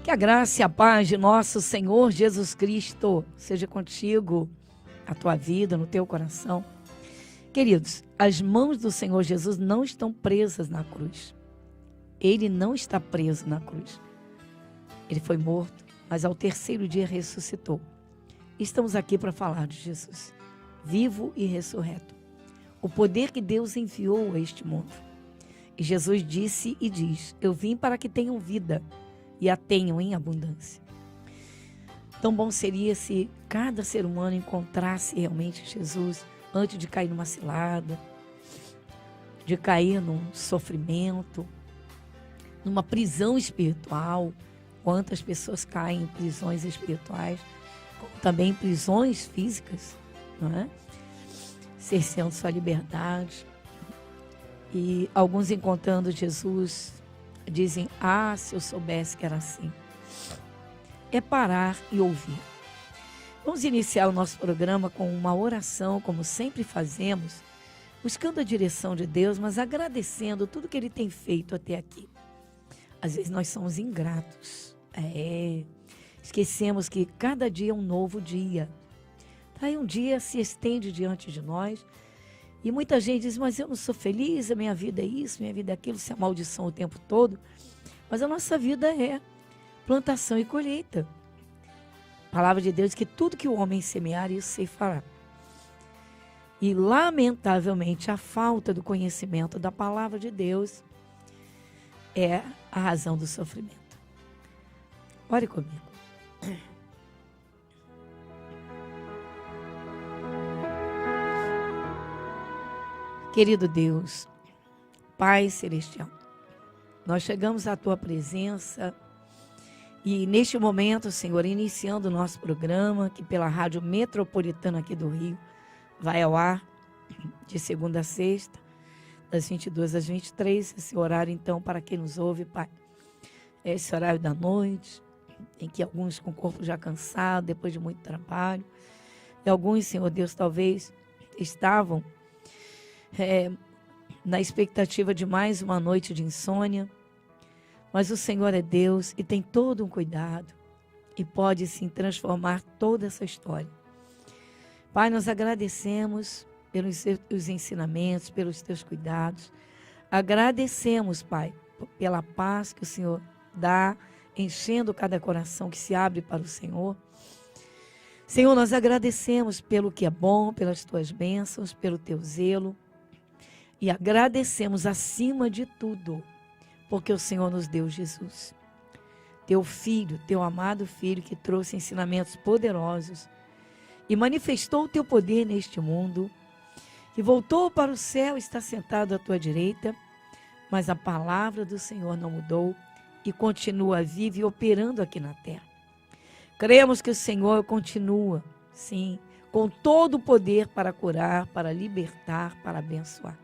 Que a graça e a paz de nosso Senhor Jesus Cristo seja contigo, a tua vida, no teu coração. Queridos, as mãos do Senhor Jesus não estão presas na cruz. Ele não está preso na cruz. Ele foi morto, mas ao terceiro dia ressuscitou. Estamos aqui para falar de Jesus, vivo e ressurreto. O poder que Deus enviou a este mundo. E Jesus disse e diz: eu vim para que tenham vida e a tenham em abundância. Tão bom seria se cada ser humano encontrasse realmente Jesus antes de cair numa cilada, de cair num sofrimento, numa prisão espiritual. Quantas pessoas caem em prisões espirituais, como também em prisões físicas, não é? Cerceando sua liberdade. E alguns encontrando Jesus dizem: ah, se eu soubesse que era assim. É parar e ouvir. Vamos iniciar o nosso programa com uma oração, como sempre fazemos, buscando a direção de Deus, mas agradecendo tudo que Ele tem feito até aqui. Às vezes nós somos ingratos. Esquecemos que cada dia é um novo dia. Aí um dia se estende diante de nós e muita gente diz: mas eu não sou feliz, a minha vida é isso, minha vida é aquilo, se é maldição o tempo todo. Mas a nossa vida é plantação e colheita. A palavra de Deus diz que tudo que o homem semear, isso se fará. E lamentavelmente a falta do conhecimento da palavra de Deus é a razão do sofrimento. Ore comigo. Querido Deus, Pai Celestial, nós chegamos à Tua presença e neste momento, Senhor, iniciando o nosso programa, que pela Rádio Metropolitana aqui do Rio, vai ao ar de segunda a sexta, das 22 às 23, esse horário então para quem nos ouve, Pai, é esse horário da noite, em que alguns com o corpo já cansado, depois de muito trabalho, e alguns, Senhor Deus, talvez estavam na expectativa de mais uma noite de insônia, mas o Senhor é Deus e tem todo um cuidado e pode sim transformar toda essa história. Pai, nós agradecemos pelos os ensinamentos, pelos teus cuidados, agradecemos, Pai, pela paz que o Senhor dá, enchendo cada coração que se abre para o Senhor. Senhor, nós agradecemos pelo que é bom, pelas tuas bênçãos, pelo teu zelo. E agradecemos acima de tudo, porque o Senhor nos deu Jesus. Teu Filho, teu amado Filho, que trouxe ensinamentos poderosos e manifestou o teu poder neste mundo, que voltou para o céu e está sentado à tua direita, mas a palavra do Senhor não mudou e continua viva e operando aqui na terra. Cremos que o Senhor continua, sim, com todo o poder para curar, para libertar, para abençoar.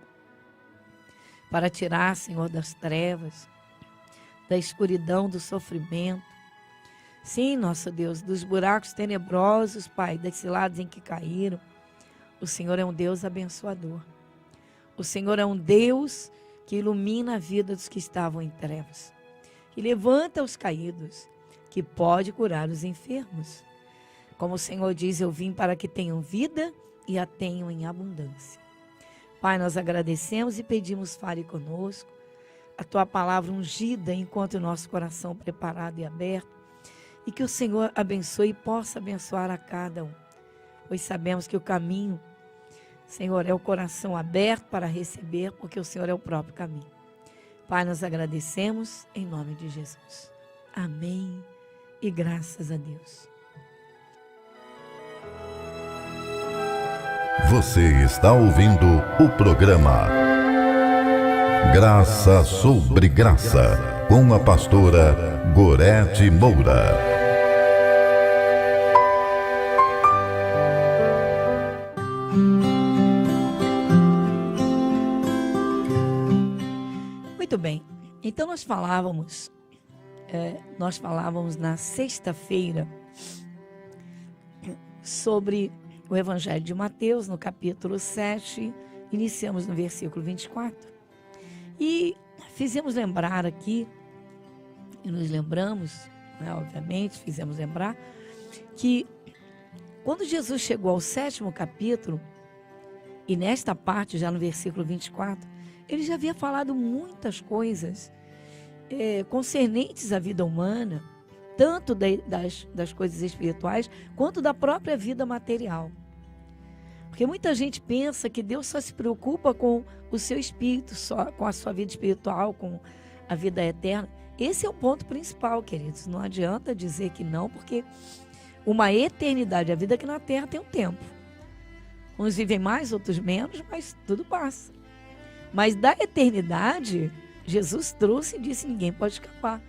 Para tirar, Senhor, das trevas, da escuridão, do sofrimento. Sim, nosso Deus, dos buracos tenebrosos, Pai, das ciladas em que caíram. O Senhor é um Deus abençoador. O Senhor é um Deus que ilumina a vida dos que estavam em trevas, que levanta os caídos, que pode curar os enfermos. Como o Senhor diz: eu vim para que tenham vida e a tenham em abundância. Pai, nós agradecemos e pedimos: fale conosco, a tua palavra ungida, encontre o nosso coração preparado e aberto, e que o Senhor abençoe e possa abençoar a cada um, pois sabemos que o caminho, Senhor, é o coração aberto para receber, porque o Senhor é o próprio caminho. Pai, nós agradecemos em nome de Jesus. Amém e graças a Deus. Você está ouvindo o programa Graça sobre Graça, com a pastora Gorete Moura. Muito bem, então nós falávamos na sexta-feira sobre o Evangelho de Mateus, no capítulo 7, iniciamos no versículo 24. E fizemos lembrar aqui, e nos lembramos, né, obviamente, fizemos lembrar, que quando Jesus chegou ao 7º capítulo, e nesta parte, já no versículo 24, ele já havia falado muitas coisas concernentes à vida humana, tanto das coisas espirituais, quanto da própria vida material. Porque muita gente pensa que Deus só se preocupa com o seu espírito, só com a sua vida espiritual, com a vida eterna. Esse é o ponto principal, queridos. Não adianta dizer que não, porque uma eternidade, a vida aqui na Terra tem um tempo. Uns vivem mais, outros menos, mas tudo passa. Mas da eternidade, Jesus trouxe e disse: ninguém pode escapar.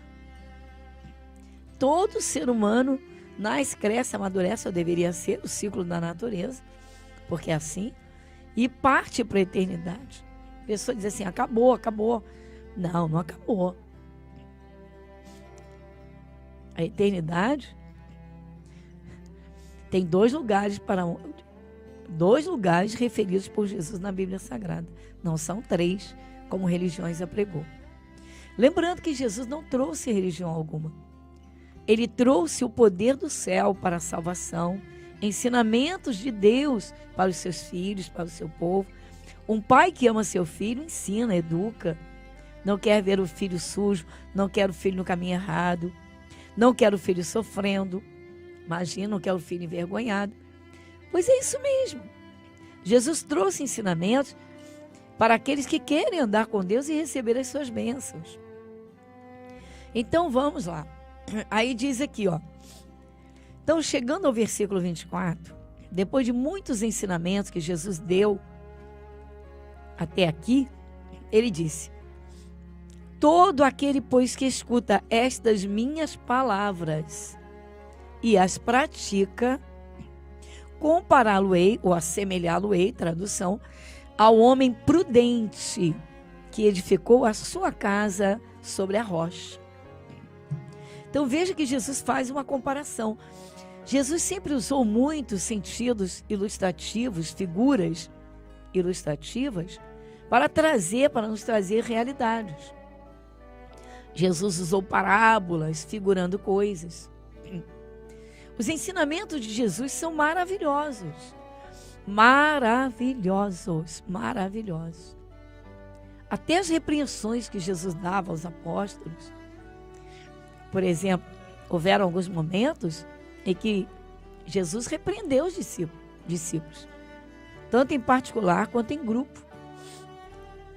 Todo ser humano nasce, cresce, amadurece, ou deveria ser o ciclo da natureza, porque é assim, e parte para a eternidade. A pessoa diz assim: acabou, acabou. Não, não acabou. A eternidade tem dois lugares referidos por Jesus na Bíblia Sagrada. Não são 3, como religiões apregou. Lembrando que Jesus não trouxe religião alguma. Ele trouxe o poder do céu para a salvação, ensinamentos de Deus para os seus filhos, para o seu povo. Um pai que ama seu filho ensina, educa. Não quer ver o filho sujo, não quer o filho no caminho errado, não quer o filho sofrendo. Imagina, não quer o filho envergonhado. Pois é isso mesmo. Jesus trouxe ensinamentos para aqueles que querem andar com Deus e receber as suas bênçãos. Então vamos lá. Aí diz aqui, ó. Então, chegando ao versículo 24, depois de muitos ensinamentos que Jesus deu até aqui, ele disse: todo aquele, pois, que escuta estas minhas palavras e as pratica, compará-lo-ei, ou assemelhá-lo-ei, tradução, ao homem prudente que edificou a sua casa sobre a rocha. Então veja que Jesus faz uma comparação. Jesus sempre usou muitos sentidos ilustrativos, figuras ilustrativas, para nos trazer realidades. Jesus usou parábolas, figurando coisas. Os ensinamentos de Jesus são maravilhosos. Maravilhosos, maravilhosos. Até as repreensões que Jesus dava aos apóstolos. Por exemplo, houveram alguns momentos em que Jesus repreendeu os discípulos, tanto em particular quanto em grupo.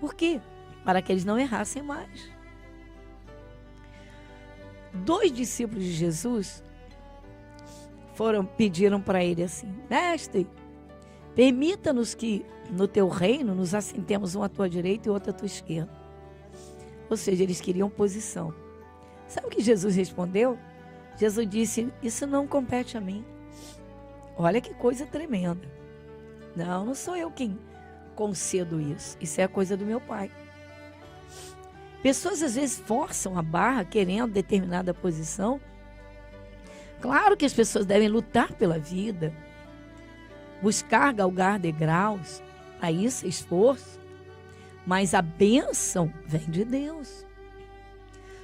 Por quê? Para que eles não errassem mais. 2 discípulos de Jesus pediram para ele assim: mestre, permita-nos que no teu reino nos assentemos um à tua direita e outro à tua esquerda. Ou seja, eles queriam posição. Sabe o que Jesus respondeu? Jesus disse: isso não compete a mim. Olha que coisa tremenda. Não sou eu quem concedo isso. Isso é a coisa do meu Pai. Pessoas às vezes forçam a barra querendo determinada posição. Claro que as pessoas devem lutar pela vida, buscar galgar degraus, para isso é esforço, mas a bênção vem de Deus.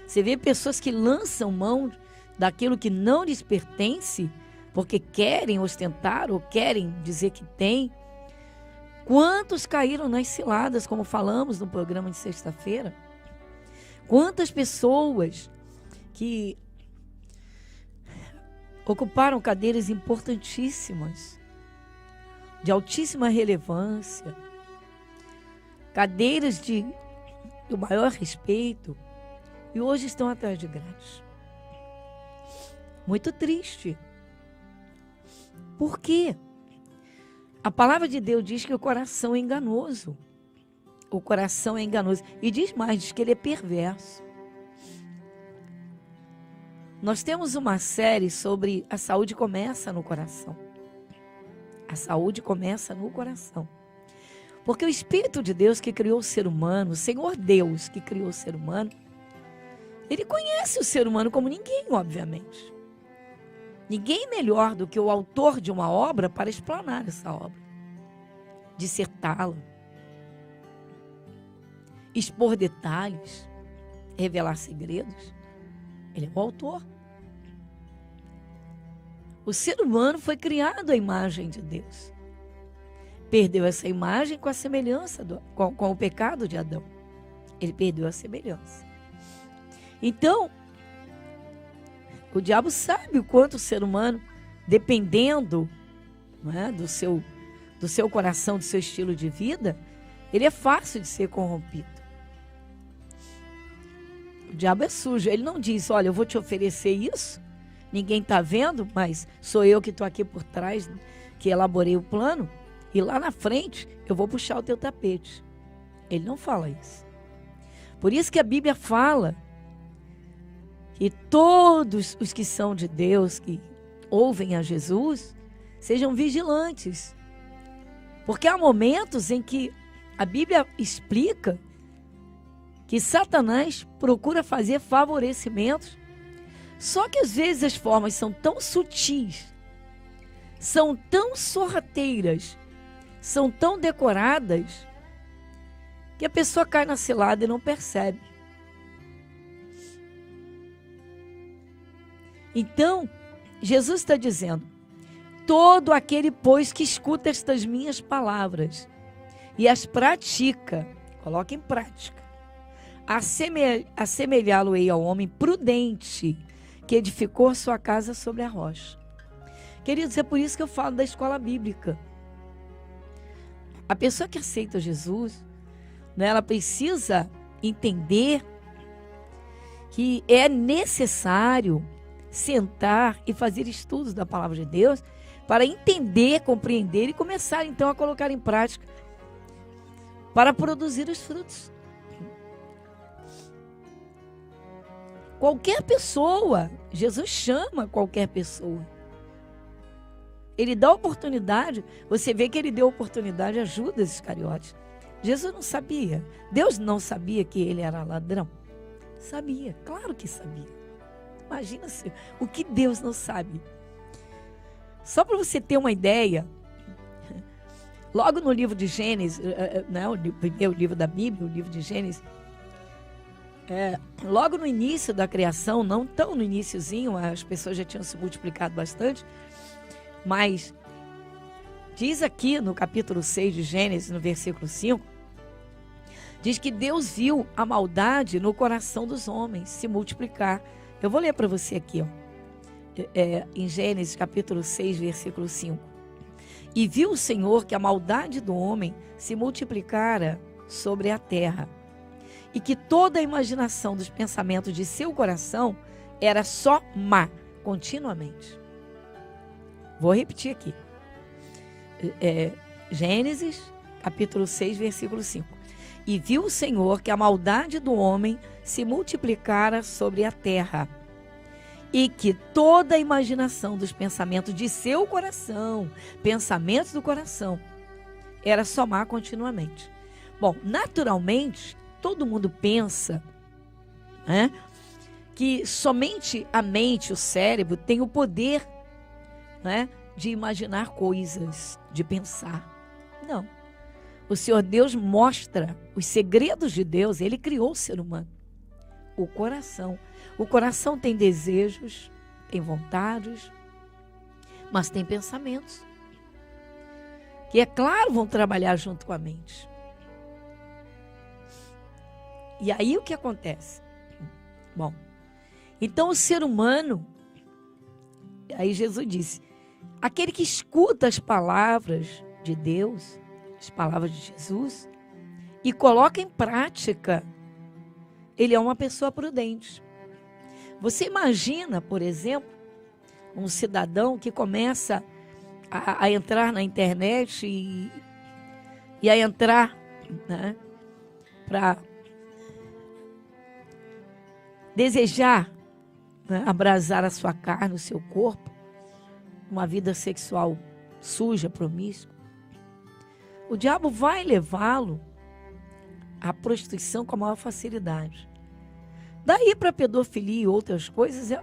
Você vê pessoas que lançam mão daquilo que não lhes pertence, porque querem ostentar ou querem dizer que têm. Quantos caíram nas ciladas, como falamos no programa de sexta-feira? Quantas pessoas que ocuparam cadeiras importantíssimas, de altíssima relevância, cadeiras do maior respeito, e hoje estão atrás de grades. Muito triste. Por quê? A palavra de Deus diz que o coração é enganoso. O coração é enganoso. E diz mais, diz que ele é perverso. Nós temos uma série sobre a saúde começa no coração. A saúde começa no coração. Porque o Espírito de Deus que criou o ser humano, o Senhor Deus que criou o ser humano, ele conhece o ser humano como ninguém, obviamente. Ninguém melhor do que o autor de uma obra para explanar essa obra, dissertá-la, expor detalhes, revelar segredos. Ele é o autor. O ser humano foi criado à imagem de Deus. Perdeu essa imagem com a semelhança, com o pecado de Adão. Ele perdeu a semelhança. Então, o diabo sabe o quanto o ser humano, dependendo, não é, do seu coração, do seu estilo de vida, ele é fácil de ser corrompido. O diabo é sujo. Ele não diz, olha, eu vou te oferecer isso, ninguém está vendo, mas sou eu que estou aqui por trás, que elaborei o plano, e lá na frente eu vou puxar o teu tapete. Ele não fala isso. Por isso que a Bíblia fala que todos os que são de Deus, que ouvem a Jesus, sejam vigilantes. Porque há momentos em que a Bíblia explica que Satanás procura fazer favorecimentos, só que às vezes as formas são tão sutis, são tão sorrateiras, são tão decoradas, que a pessoa cai na cilada e não percebe. Então, Jesus está dizendo, todo aquele, pois, que escuta estas minhas palavras e as pratica, coloca em prática, assemelhá-lo-ei ao homem prudente que edificou a sua casa sobre a rocha. Queridos, é por isso que eu falo da escola bíblica. A pessoa que aceita Jesus, né, ela precisa entender que é necessário sentar e fazer estudos da palavra de Deus para entender, compreender e começar então a colocar em prática para produzir os frutos. Qualquer pessoa, Jesus chama qualquer pessoa. Ele dá oportunidade, você vê que ele deu oportunidade a Judas Iscariote. Jesus não sabia, Deus não sabia que ele era ladrão. Sabia, claro que sabia. Imagina o que Deus não sabe. Só para você ter uma ideia, logo no livro de Gênesis, né, o primeiro livro da Bíblia, o livro de Gênesis, logo no início da criação, não tão no iniciozinho, as pessoas já tinham se multiplicado bastante, mas diz aqui no capítulo 6 de Gênesis, no versículo 5, diz que Deus viu a maldade no coração dos homens se multiplicar. Eu vou ler para você aqui, ó. Em Gênesis capítulo 6, versículo 5. E viu o Senhor que a maldade do homem se multiplicara sobre a terra, e que toda a imaginação dos pensamentos de seu coração era só má, continuamente. Vou repetir aqui. Gênesis, capítulo 6, versículo 5. E viu o Senhor que a maldade do homem se multiplicara sobre a terra, e que toda a imaginação dos pensamentos de seu coração, pensamentos do coração, era só má continuamente. Bom, naturalmente, todo mundo pensa, né, que somente a mente, o cérebro, tem o poder, né, de imaginar coisas, de pensar. Não. O Senhor Deus mostra os segredos de Deus. Ele criou o ser humano. O coração. O coração tem desejos, tem vontades, mas tem pensamentos. Que, é claro, vão trabalhar junto com a mente. E aí o que acontece? Bom, então o ser humano, aí Jesus disse, aquele que escuta as palavras de Deus, as palavras de Jesus, e coloca em prática, ele é uma pessoa prudente. Você imagina, por exemplo, um cidadão que começa a entrar na internet e a entrar, né, para desejar, né, abrasar a sua carne, o seu corpo, uma vida sexual suja, promíscua. O diabo vai levá-lo à prostituição com a maior facilidade. Daí para pedofilia e outras coisas,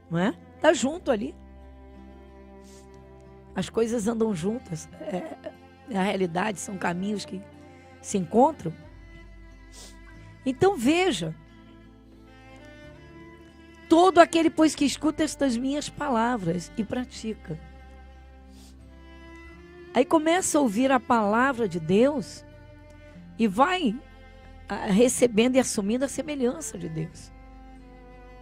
não é? Tá junto ali. As coisas andam juntas. A realidade são caminhos que se encontram. Então veja todo aquele, pois, que escuta estas minhas palavras e pratica. Aí começa a ouvir a palavra de Deus e vai recebendo e assumindo a semelhança de Deus.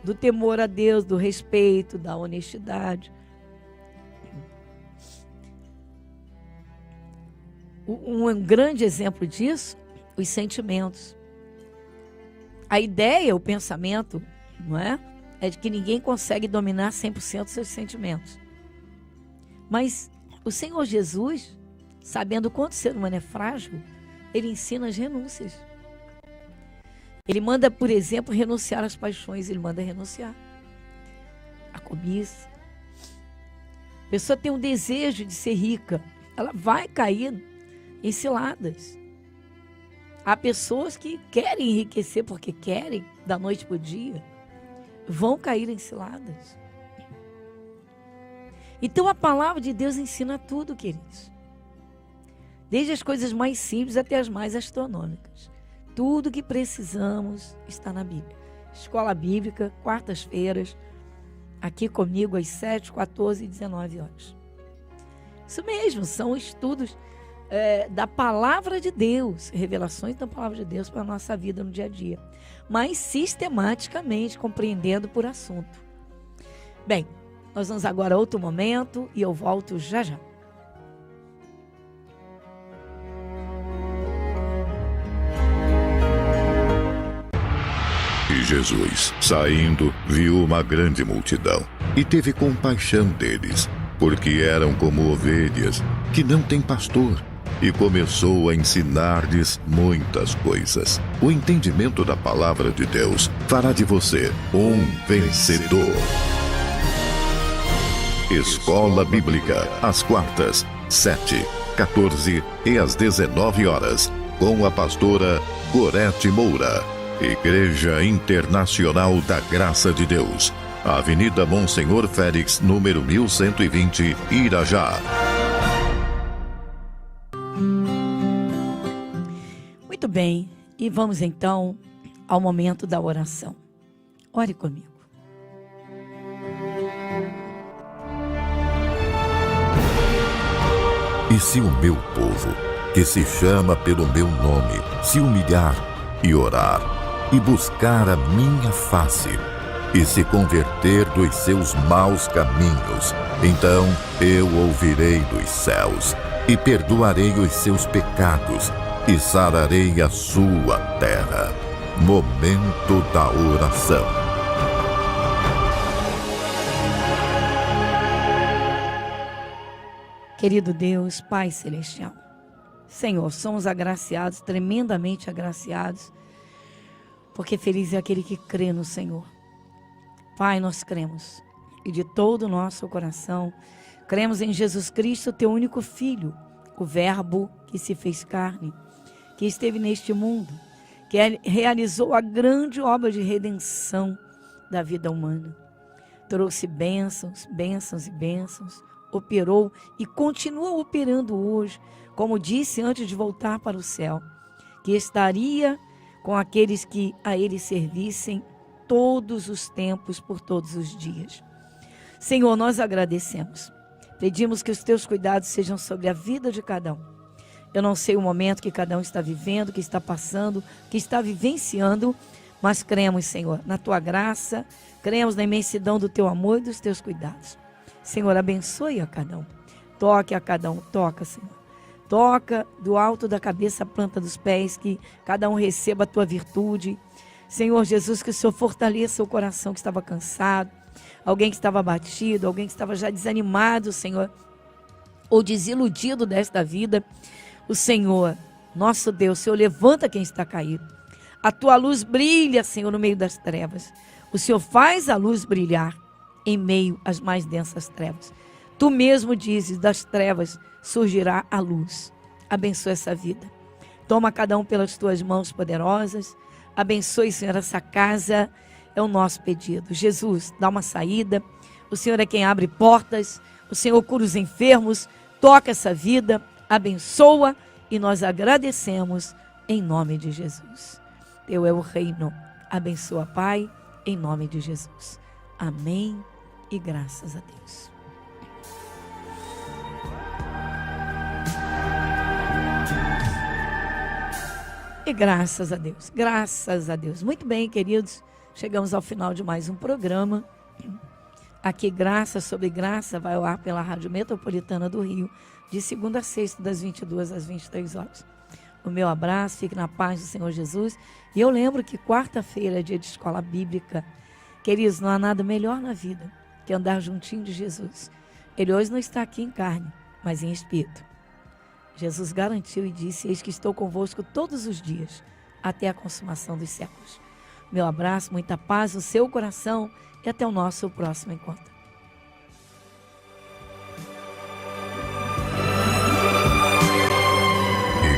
Do temor a Deus, do respeito, da honestidade. Um grande exemplo disso, os sentimentos. A ideia, o pensamento, não é? É de que ninguém consegue dominar 100% dos seus sentimentos. Mas o Senhor Jesus, sabendo o quanto o ser humano é frágil, ele ensina as renúncias. Ele manda, por exemplo, renunciar às paixões, ele manda renunciar à cobiça. A pessoa tem um desejo de ser rica, ela vai cair em ciladas. Há pessoas que querem enriquecer porque querem, da noite para o dia, vão cair em ciladas. Então a palavra de Deus ensina tudo, queridos. Desde as coisas mais simples até as mais astronômicas. Tudo que precisamos está na Bíblia. Escola Bíblica, quartas-feiras, aqui comigo às 7, 14 e 19 horas. Isso mesmo, são estudos da palavra de Deus, revelações da palavra de Deus para a nossa vida no dia a dia, mas sistematicamente, compreendendo por assunto. Bem, nós vamos agora a outro momento e eu volto já já. E Jesus, saindo, viu uma grande multidão e teve compaixão deles, porque eram como ovelhas que não têm pastor, e começou a ensinar-lhes muitas coisas. O entendimento da palavra de Deus fará de você um vencedor. Escola Bíblica, às quartas, 7, 14 e às 19 horas, com a pastora Gorete Moura. Igreja Internacional da Graça de Deus, Avenida Monsenhor Félix, número 1120, Irajá. Muito bem, e vamos então ao momento da oração. Ore comigo. E se o meu povo, que se chama pelo meu nome, se humilhar e orar, e buscar a minha face, e se converter dos seus maus caminhos, então eu ouvirei dos céus, e perdoarei os seus pecados, e sararei a sua terra. Momento da oração. Querido Deus, Pai Celestial, Senhor, somos agraciados, tremendamente agraciados, porque feliz é aquele que crê no Senhor. Pai, nós cremos, e de todo o nosso coração, cremos em Jesus Cristo, teu único Filho, o Verbo que se fez carne, que esteve neste mundo, que realizou a grande obra de redenção da vida humana. Trouxe bênçãos, bênçãos e bênçãos, operou e continua operando hoje, como disse antes de voltar para o céu, que estaria com aqueles que a Ele servissem todos os tempos, por todos os dias. Senhor, nós agradecemos. Pedimos que os teus cuidados sejam sobre a vida de cada um. Eu não sei o momento que cada um está vivendo, que está passando, que está vivenciando, mas cremos, Senhor, na tua graça, cremos na imensidão do teu amor e dos teus cuidados. Senhor, abençoe a cada um. Toque a cada um. Toca, Senhor. Toca do alto da cabeça à planta dos pés, que cada um receba a tua virtude. Senhor Jesus, que o Senhor fortaleça o coração que estava cansado, alguém que estava abatido, alguém que estava já desanimado, Senhor, ou desiludido desta vida. O Senhor, nosso Deus, Senhor, levanta quem está caído. A tua luz brilha, Senhor, no meio das trevas. O Senhor faz a luz brilhar em meio às mais densas trevas. Tu mesmo dizes, das trevas surgirá a luz. Abençoa essa vida. Toma cada um pelas tuas mãos poderosas. Abençoe, Senhor, essa casa. É o nosso pedido. Jesus, dá uma saída. O Senhor é quem abre portas. O Senhor cura os enfermos. Toca essa vida. Abençoa. E nós agradecemos em nome de Jesus. Teu é o reino. Abençoa, Pai, em nome de Jesus. Amém e graças a Deus. E graças a Deus, graças a Deus. Muito bem, queridos, chegamos ao final de mais um programa. Aqui, Graça sobre Graça, vai ao ar pela Rádio Metropolitana do Rio, de segunda a sexta, das 22 às 23 horas. O meu abraço, fique na paz do Senhor Jesus. E eu lembro que quarta-feira é dia de escola bíblica. Queridos, não há nada melhor na vida que andar juntinho de Jesus. Ele hoje não está aqui em carne, mas em espírito. Jesus garantiu e disse: eis que estou convosco todos os dias, até a consumação dos séculos. Meu abraço, muita paz no seu coração e até o nosso próximo encontro.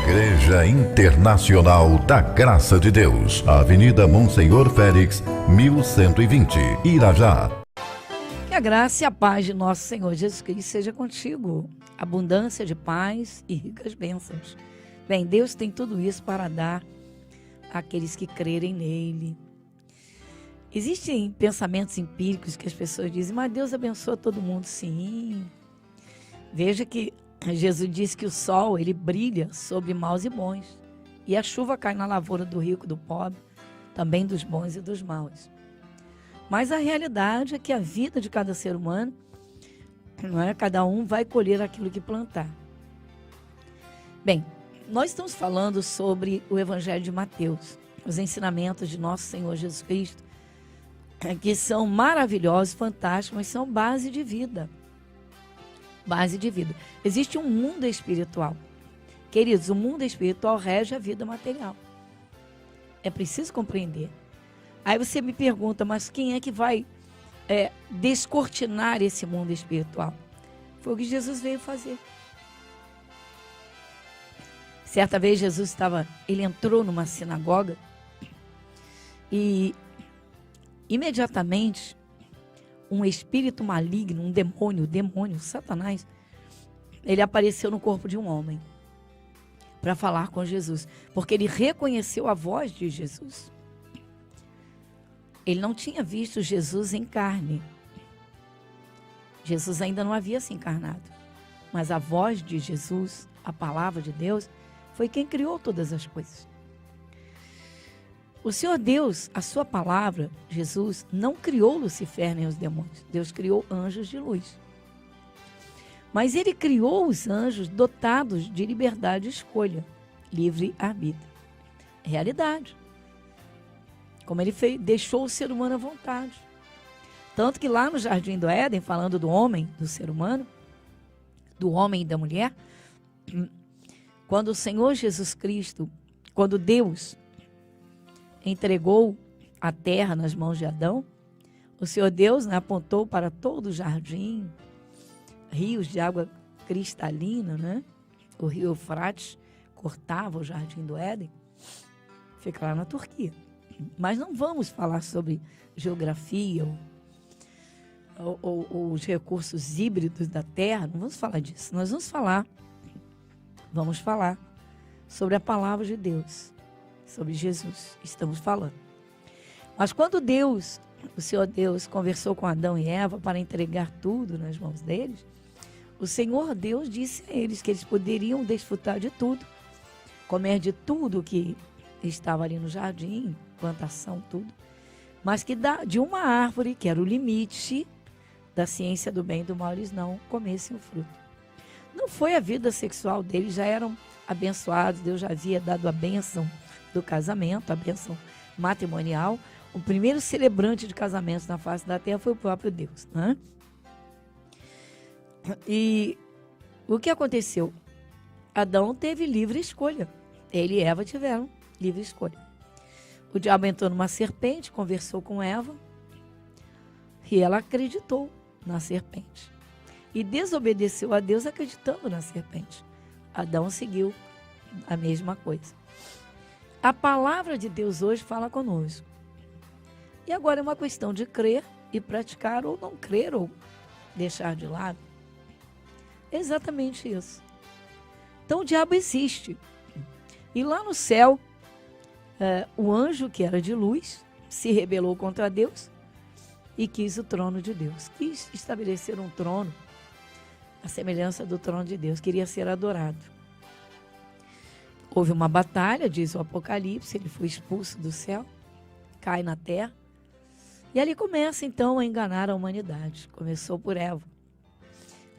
Igreja Internacional da Graça de Deus, Avenida Monsenhor Félix, 1120, Irajá. Que a graça e a paz de nosso Senhor Jesus Cristo seja contigo. Abundância de paz e ricas bênçãos. Bem, Deus tem tudo isso para dar àqueles que crerem nele. Existem pensamentos empíricos que as pessoas dizem: mas Deus abençoa todo mundo. Sim. Veja que Jesus disse que o sol, ele brilha sobre maus e bons. E a chuva cai na lavoura do rico e do pobre, também dos bons e dos maus. Mas a realidade é que a vida de cada ser humano, não é? Cada um vai colher aquilo que plantar. Bem, nós estamos falando sobre o Evangelho de Mateus, os ensinamentos de nosso Senhor Jesus Cristo, que são maravilhosos, fantásticos, mas são base de vida. Base de vida. Existe um mundo espiritual. Queridos, o mundo espiritual rege a vida material. É preciso compreender. Aí você me pergunta: mas quem é que vai descortinar esse mundo espiritual? Foi o que Jesus veio fazer. Certa vez Jesus ele entrou numa sinagoga e imediatamente um espírito maligno, um demônio, Satanás, ele apareceu no corpo de um homem para falar com Jesus, porque ele reconheceu a voz de Jesus. Ele não tinha visto Jesus em carne. Jesus ainda não havia se encarnado. Mas a voz de Jesus, a palavra de Deus, foi quem criou todas as coisas. O Senhor Deus, a sua palavra, Jesus, não criou Lucifer nem os demônios. Deus criou anjos de luz. Mas ele criou os anjos dotados de liberdade de escolha, livre-arbítrio. Realidade. Como ele deixou o ser humano à vontade. Tanto que lá no Jardim do Éden, falando do homem, do ser humano, do homem e da mulher, quando o Senhor Jesus Cristo, quando Deus entregou a terra nas mãos de Adão, o Senhor Deus, né, apontou para todo o jardim, rios de água cristalina, né? O rio Eufrates cortava o Jardim do Éden, fica lá na Turquia. Mas não vamos falar sobre geografia ou os recursos híbridos da terra, não vamos falar disso. Nós vamos falar sobre a palavra de Deus, sobre Jesus, estamos falando. Mas quando Deus, o Senhor Deus, conversou com Adão e Eva para entregar tudo nas mãos deles, o Senhor Deus disse a eles que eles poderiam desfrutar de tudo, comer de tudo que estava ali no jardim, plantação, tudo, mas que de uma árvore, que era o limite da ciência do bem e do mal, eles não comessem o fruto. Não foi a vida sexual deles, já eram abençoados, Deus já havia dado a bênção do casamento, a bênção matrimonial. O primeiro celebrante de casamentos na face da terra foi o próprio Deus, né? E o que aconteceu? Adão teve livre escolha. Ele e Eva tiveram livre escolha. O diabo entrou numa serpente, conversou com Eva e ela acreditou na serpente. E desobedeceu a Deus acreditando na serpente. Adão seguiu a mesma coisa. A palavra de Deus hoje fala conosco. E agora é uma questão de crer e praticar, ou não crer, ou deixar de lado. É exatamente isso. Então o diabo existe. E lá no céu, o anjo que era de luz se rebelou contra Deus e quis o trono de Deus. Quis estabelecer um trono, a semelhança do trono de Deus, queria ser adorado. Houve uma batalha, diz o Apocalipse, ele foi expulso do céu, cai na terra, e ali começa então a enganar a humanidade. Começou por Eva.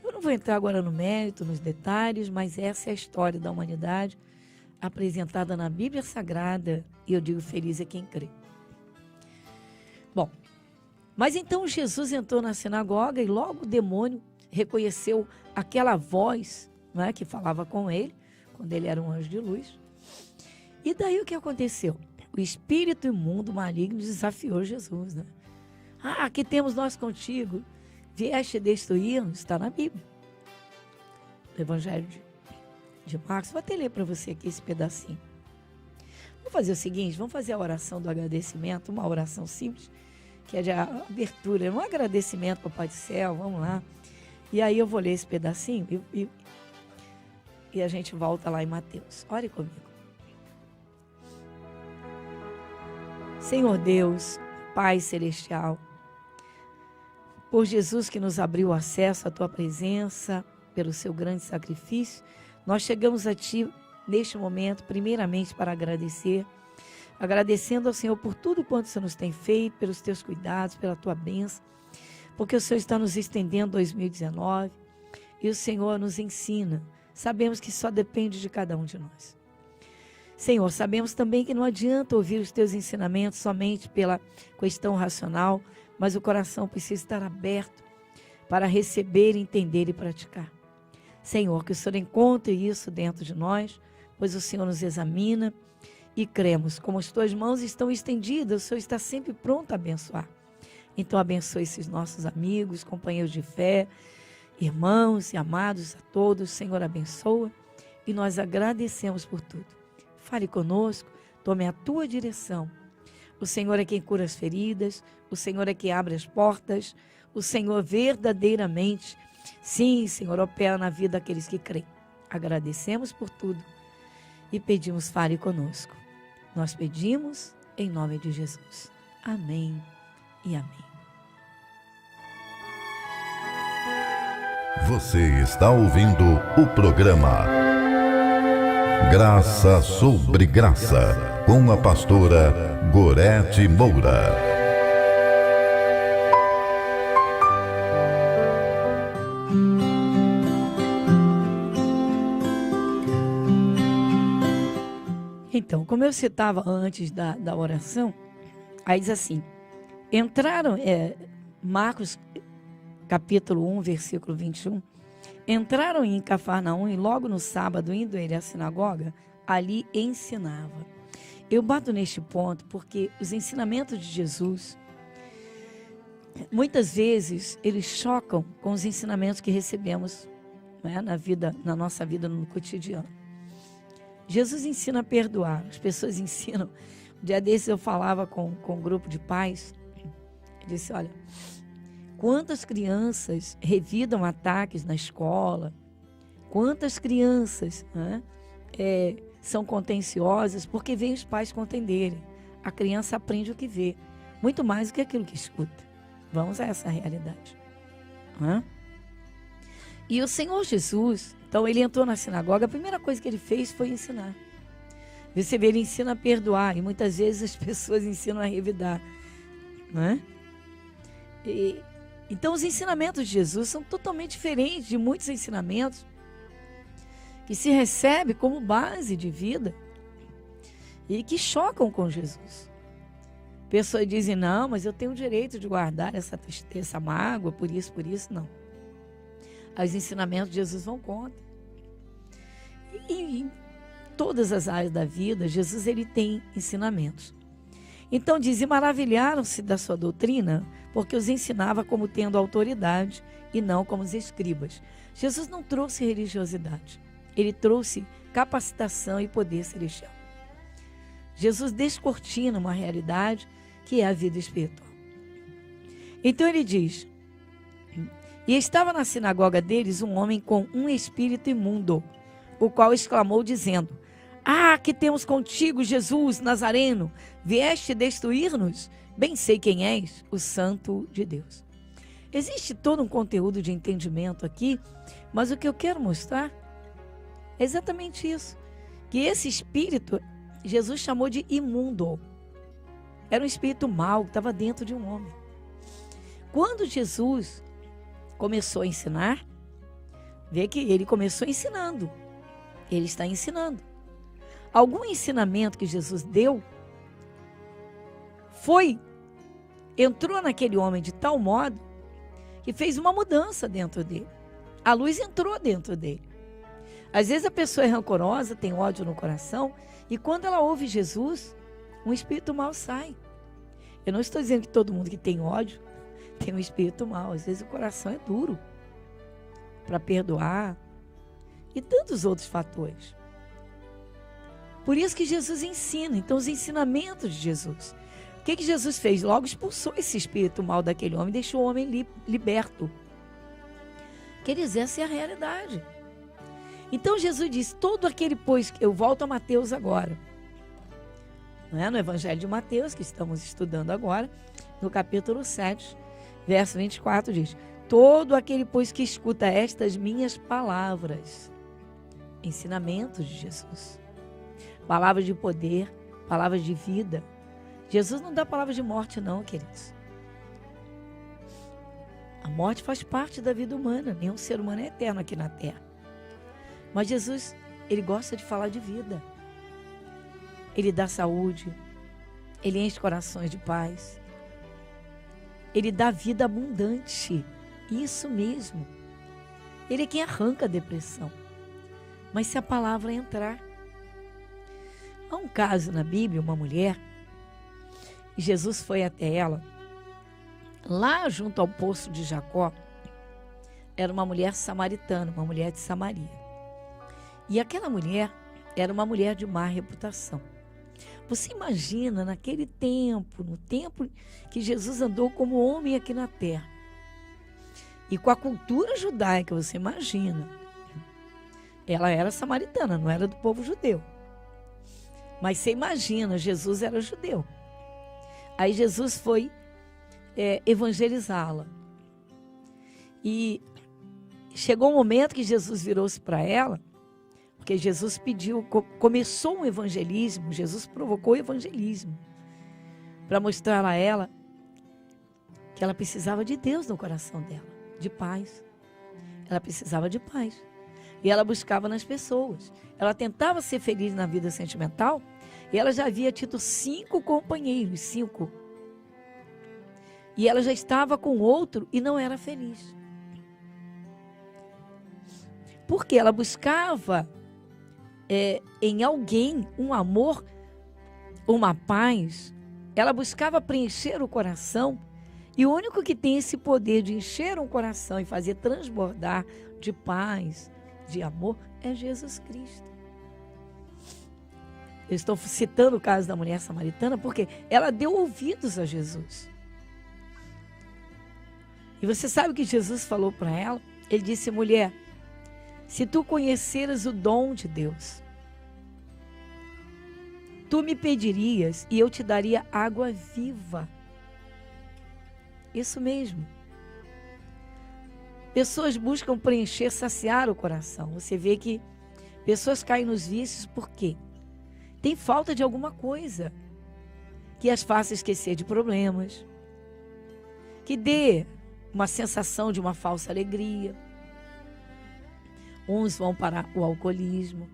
Eu não vou entrar agora no mérito, nos detalhes, mas essa é a história da humanidade apresentada na Bíblia Sagrada, e eu digo feliz é quem crê. Bom, mas então Jesus entrou na sinagoga e logo o demônio reconheceu aquela voz, não é, que falava com ele, quando ele era um anjo de luz. E daí o que aconteceu? O espírito imundo maligno desafiou Jesus, né? Ah, que temos nós contigo? Vieste destruir-nos, está na Bíblia. No Evangelho de Marcos. Vou até ler para você aqui esse pedacinho. Vamos fazer o seguinte, vamos fazer a oração do agradecimento, uma oração simples, que é de abertura, um agradecimento para o Pai do Céu, vamos lá. E aí eu vou ler esse pedacinho e a gente volta lá em Mateus. Ore comigo. Senhor Deus, Pai Celestial, por Jesus que nos abriu acesso à Tua presença, pelo Seu grande sacrifício, nós chegamos a Ti neste momento, primeiramente para agradecer, agradecendo ao Senhor por tudo quanto o Senhor nos tem feito, pelos Teus cuidados, pela Tua bênção, porque o Senhor está nos estendendo 2019 e o Senhor nos ensina. Sabemos que só depende de cada um de nós. Senhor, sabemos também que não adianta ouvir os Teus ensinamentos somente pela questão racional, mas o coração precisa estar aberto para receber, entender e praticar. Senhor, que o Senhor encontre isso dentro de nós, pois o Senhor nos examina e cremos. Como as Tuas mãos estão estendidas, o Senhor está sempre pronto a abençoar. Então abençoe esses nossos amigos, companheiros de fé, irmãos e amados a todos. Senhor, abençoa e nós agradecemos por tudo. Fale conosco, tome a Tua direção. O Senhor é quem cura as feridas, o Senhor é quem abre as portas, o Senhor verdadeiramente, sim, Senhor, opera na vida daqueles que creem. Agradecemos por tudo e pedimos, fale conosco. Nós pedimos em nome de Jesus. Amém e amém. Você está ouvindo o programa Graça sobre Graça, com a pastora Gorete Moura. Então, como eu citava antes da oração, aí diz assim, entraram, Marcos capítulo 1, versículo 21, entraram em Cafarnaum e logo no sábado, indo ele à sinagoga, ali ensinava. Eu bato neste ponto porque os ensinamentos de Jesus, muitas vezes, eles chocam com os ensinamentos que recebemos, né, na nossa vida, no cotidiano. Jesus ensina a perdoar, as pessoas ensinam. Um dia desses eu falava com um grupo de pais, eu disse, olha, quantas crianças revidam ataques na escola, quantas crianças, né, são contenciosas porque veem os pais contenderem. A criança aprende o que vê, muito mais do que aquilo que escuta. Vamos a essa realidade. Né? E o Senhor Jesus, então ele entrou na sinagoga, a primeira coisa que ele fez foi ensinar. Você vê, ele ensina a perdoar, e muitas vezes as pessoas ensinam a revidar. Né? Então os ensinamentos de Jesus são totalmente diferentes de muitos ensinamentos que se recebe como base de vida e que chocam com Jesus. Pessoas dizem, não, mas eu tenho o direito de guardar essa tristeza, essa mágoa, por isso, não. Os ensinamentos de Jesus vão contra. E em todas as áreas da vida, Jesus ele tem ensinamentos. Então diz, e maravilharam-se da sua doutrina, porque os ensinava como tendo autoridade e não como os escribas. Jesus não trouxe religiosidade. Ele trouxe capacitação e poder celestial. Jesus descortina uma realidade que é a vida espiritual. Então ele diz, e estava na sinagoga deles um homem com um espírito imundo, o qual exclamou dizendo, ah, que temos contigo, Jesus Nazareno, vieste destruir-nos? Bem sei quem és, o Santo de Deus. Existe todo um conteúdo de entendimento aqui, mas o que eu quero mostrar é exatamente isso. Que esse espírito, Jesus chamou de imundo. Era um espírito mau que estava dentro de um homem. Quando Jesus começou a ensinar, vê que ele começou ensinando. Ele está ensinando. Algum ensinamento que Jesus deu entrou naquele homem de tal modo que fez uma mudança dentro dele. A luz entrou dentro dele. Às vezes a pessoa é rancorosa, tem ódio no coração, e quando ela ouve Jesus, um espírito mau sai. Eu não estou dizendo que todo mundo que tem ódio tem um espírito mau. Às vezes o coração é duro para perdoar e tantos outros fatores. Por isso que Jesus ensina. Então, os ensinamentos de Jesus. O que Jesus fez? Logo expulsou esse espírito mau daquele homem e deixou o homem liberto. Quer dizer, essa é a realidade. Então, Jesus disse, todo aquele, pois, eu volto a Mateus agora. Não é? No Evangelho de Mateus, que estamos estudando agora, no capítulo 7, verso 24, diz, todo aquele, pois, que escuta estas minhas palavras, ensinamentos de Jesus, palavras de poder, palavras de vida. Jesus não dá palavras de morte não, queridos. A morte faz parte da vida humana. Nenhum ser humano é eterno aqui na terra. Mas Jesus, ele gosta de falar de vida. Ele dá saúde. Ele enche corações de paz. Ele dá vida abundante. Isso mesmo. Ele é quem arranca a depressão. Mas se a palavra entrar. Há um caso na Bíblia, uma mulher, e Jesus foi até ela, lá junto ao poço de Jacó. Era uma mulher samaritana, uma mulher de Samaria. E aquela mulher era uma mulher de má reputação. Você imagina naquele tempo, no tempo que Jesus andou como homem aqui na terra, e com a cultura judaica, você imagina, ela era samaritana, não era do povo judeu. Mas você imagina, Jesus era judeu. Aí Jesus foi evangelizá-la. E chegou um momento que Jesus virou-se para ela, porque Jesus pediu, começou um evangelismo, Jesus provocou o evangelismo, para mostrar a ela que ela precisava de Deus no coração dela, de paz. Ela precisava de paz. E ela buscava nas pessoas. Ela tentava ser feliz na vida sentimental. E ela já havia tido 5 companheiros, 5. E ela já estava com outro e não era feliz. Porque ela buscava em alguém um amor, uma paz. Ela buscava preencher o coração. E o único que tem esse poder de encher um coração e fazer transbordar de paz, de amor, é Jesus Cristo. Eu estou citando o caso da mulher samaritana porque ela deu ouvidos a Jesus. E você sabe o que Jesus falou para ela? Ele disse, mulher, se tu conheceras o dom de Deus, tu me pedirias e eu te daria água viva. Isso mesmo. Pessoas buscam preencher, saciar o coração. Você vê que pessoas caem nos vícios por quê? Tem falta de alguma coisa que as faça esquecer de problemas, que dê uma sensação de uma falsa alegria. Uns vão para o alcoolismo.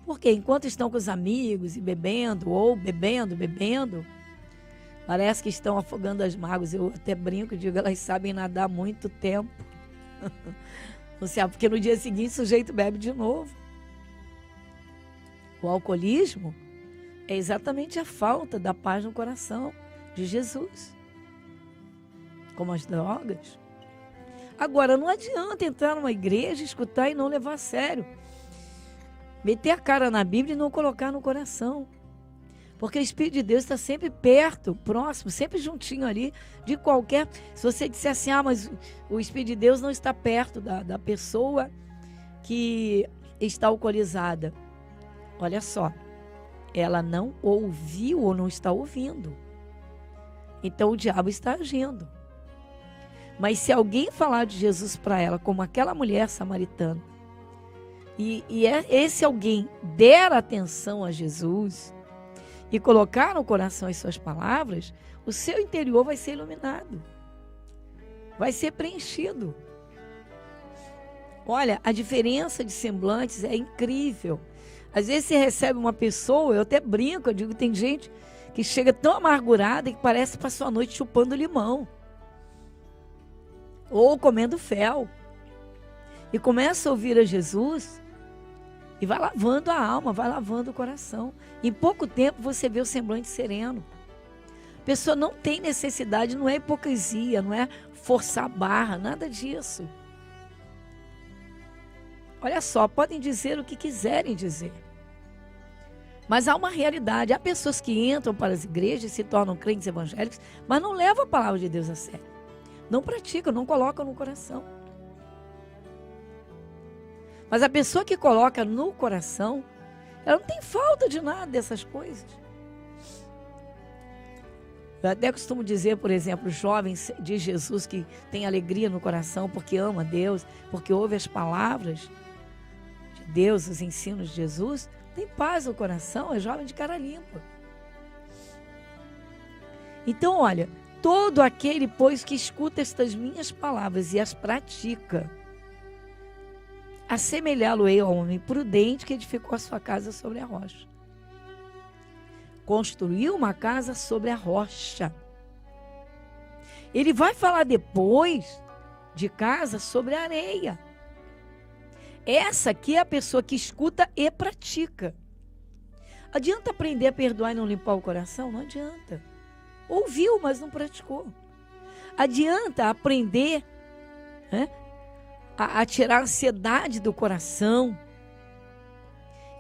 Porque enquanto estão com os amigos e bebendo, ou bebendo, parece que estão afogando as mágoas. Eu até brinco e digo, elas sabem nadar há muito tempo. Não sei, porque no dia seguinte o sujeito bebe de novo. O alcoolismo é exatamente a falta da paz no coração de Jesus. Como as drogas. Agora, não adianta entrar numa igreja, escutar e não levar a sério. Meter a cara na Bíblia e não colocar no coração. Porque o Espírito de Deus está sempre perto, próximo, sempre juntinho ali de qualquer... Se você disser assim, mas o Espírito de Deus não está perto da pessoa que está alcoolizada. Olha só, ela não ouviu ou não está ouvindo. então o diabo está agindo. Mas se alguém falar de Jesus para ela, como aquela mulher samaritana, e esse alguém der atenção a Jesus e colocar no coração as suas palavras, o seu interior vai ser iluminado, vai ser preenchido. Olha, a diferença de semblantes é incrível. Às vezes você recebe uma pessoa, eu até brinco, eu digo, tem gente que chega tão amargurada que parece que passou a noite chupando limão. Ou comendo fel. E começa a ouvir a Jesus e vai lavando a alma, vai lavando o coração. Em pouco tempo você vê o semblante sereno. A pessoa não tem necessidade, não é hipocrisia, não é forçar a barra, nada disso. Olha só, podem dizer o que quiserem dizer. Mas há uma realidade. Há pessoas que entram para as igrejas e se tornam crentes evangélicos, mas não levam a palavra de Deus a sério. Não praticam, não colocam no coração. Mas a pessoa que coloca no coração, ela não tem falta de nada dessas coisas. Eu até costumo dizer, por exemplo, jovens de Jesus que têm alegria no coração porque ama Deus, porque ouve as palavras de Deus, os ensinos de Jesus, tem paz no coração, é jovem de cara limpa. Então, olha, todo aquele, pois, que escuta estas minhas palavras e as pratica, assemelhá-lo-ei ao homem prudente que edificou a sua casa sobre a rocha. Construiu uma casa sobre a rocha. Ele vai falar depois de casa sobre a areia. Essa aqui é a pessoa que escuta e pratica. Adianta aprender a perdoar e não limpar o coração? Não adianta. Ouviu, mas não praticou. Adianta aprender, né, a tirar a ansiedade do coração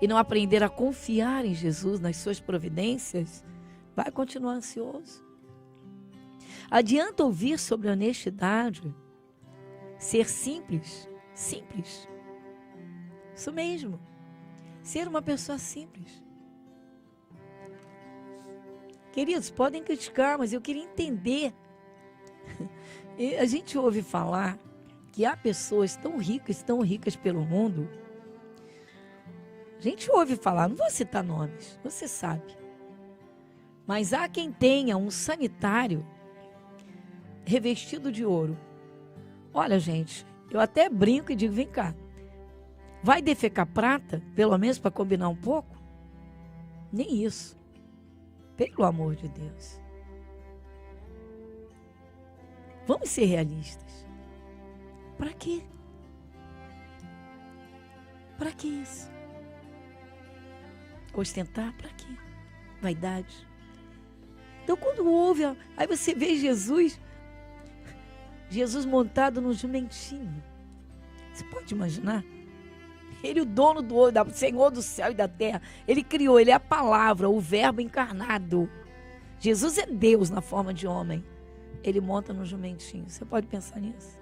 e não aprender a confiar em Jesus, nas suas providências, vai continuar ansioso. Adianta ouvir sobre honestidade, ser simples, simples. Isso mesmo, ser uma pessoa simples. Queridos, podem criticar, mas eu queria entender. A gente ouve falar que há pessoas tão ricas pelo mundo. A gente ouve falar, não vou citar nomes, você sabe. Mas há quem tenha um sanitário revestido de ouro. Olha, gente, eu até brinco e digo, vem cá. Vai defecar prata, pelo menos para combinar um pouco? Nem isso. Pelo amor de Deus. Vamos ser realistas. Para quê? Para que isso? Ostentar? Para quê? Vaidade. Então, quando ouve, aí você vê Jesus montado num jumentinho. Você pode imaginar? Ele, o dono do Senhor do céu e da terra. Ele criou, ele é a palavra, o verbo encarnado. Jesus é Deus na forma de homem. Ele monta no jumentinho. Você pode pensar nisso?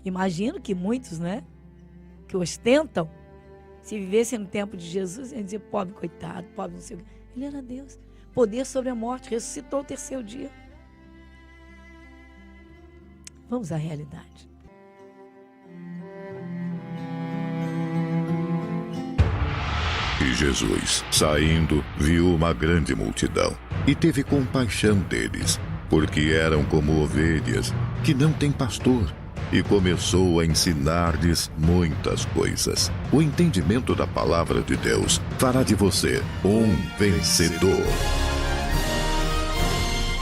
Imagino que muitos, né, que ostentam, se vivessem no tempo de Jesus, iam dizer, pobre coitado, pobre não sei o quê. Ele era Deus. Poder sobre a morte, ressuscitou o terceiro dia. Vamos à realidade. E Jesus, saindo, viu uma grande multidão e teve compaixão deles, porque eram como ovelhas que não têm pastor, e começou a ensinar-lhes muitas coisas. O entendimento da palavra de Deus fará de você um vencedor.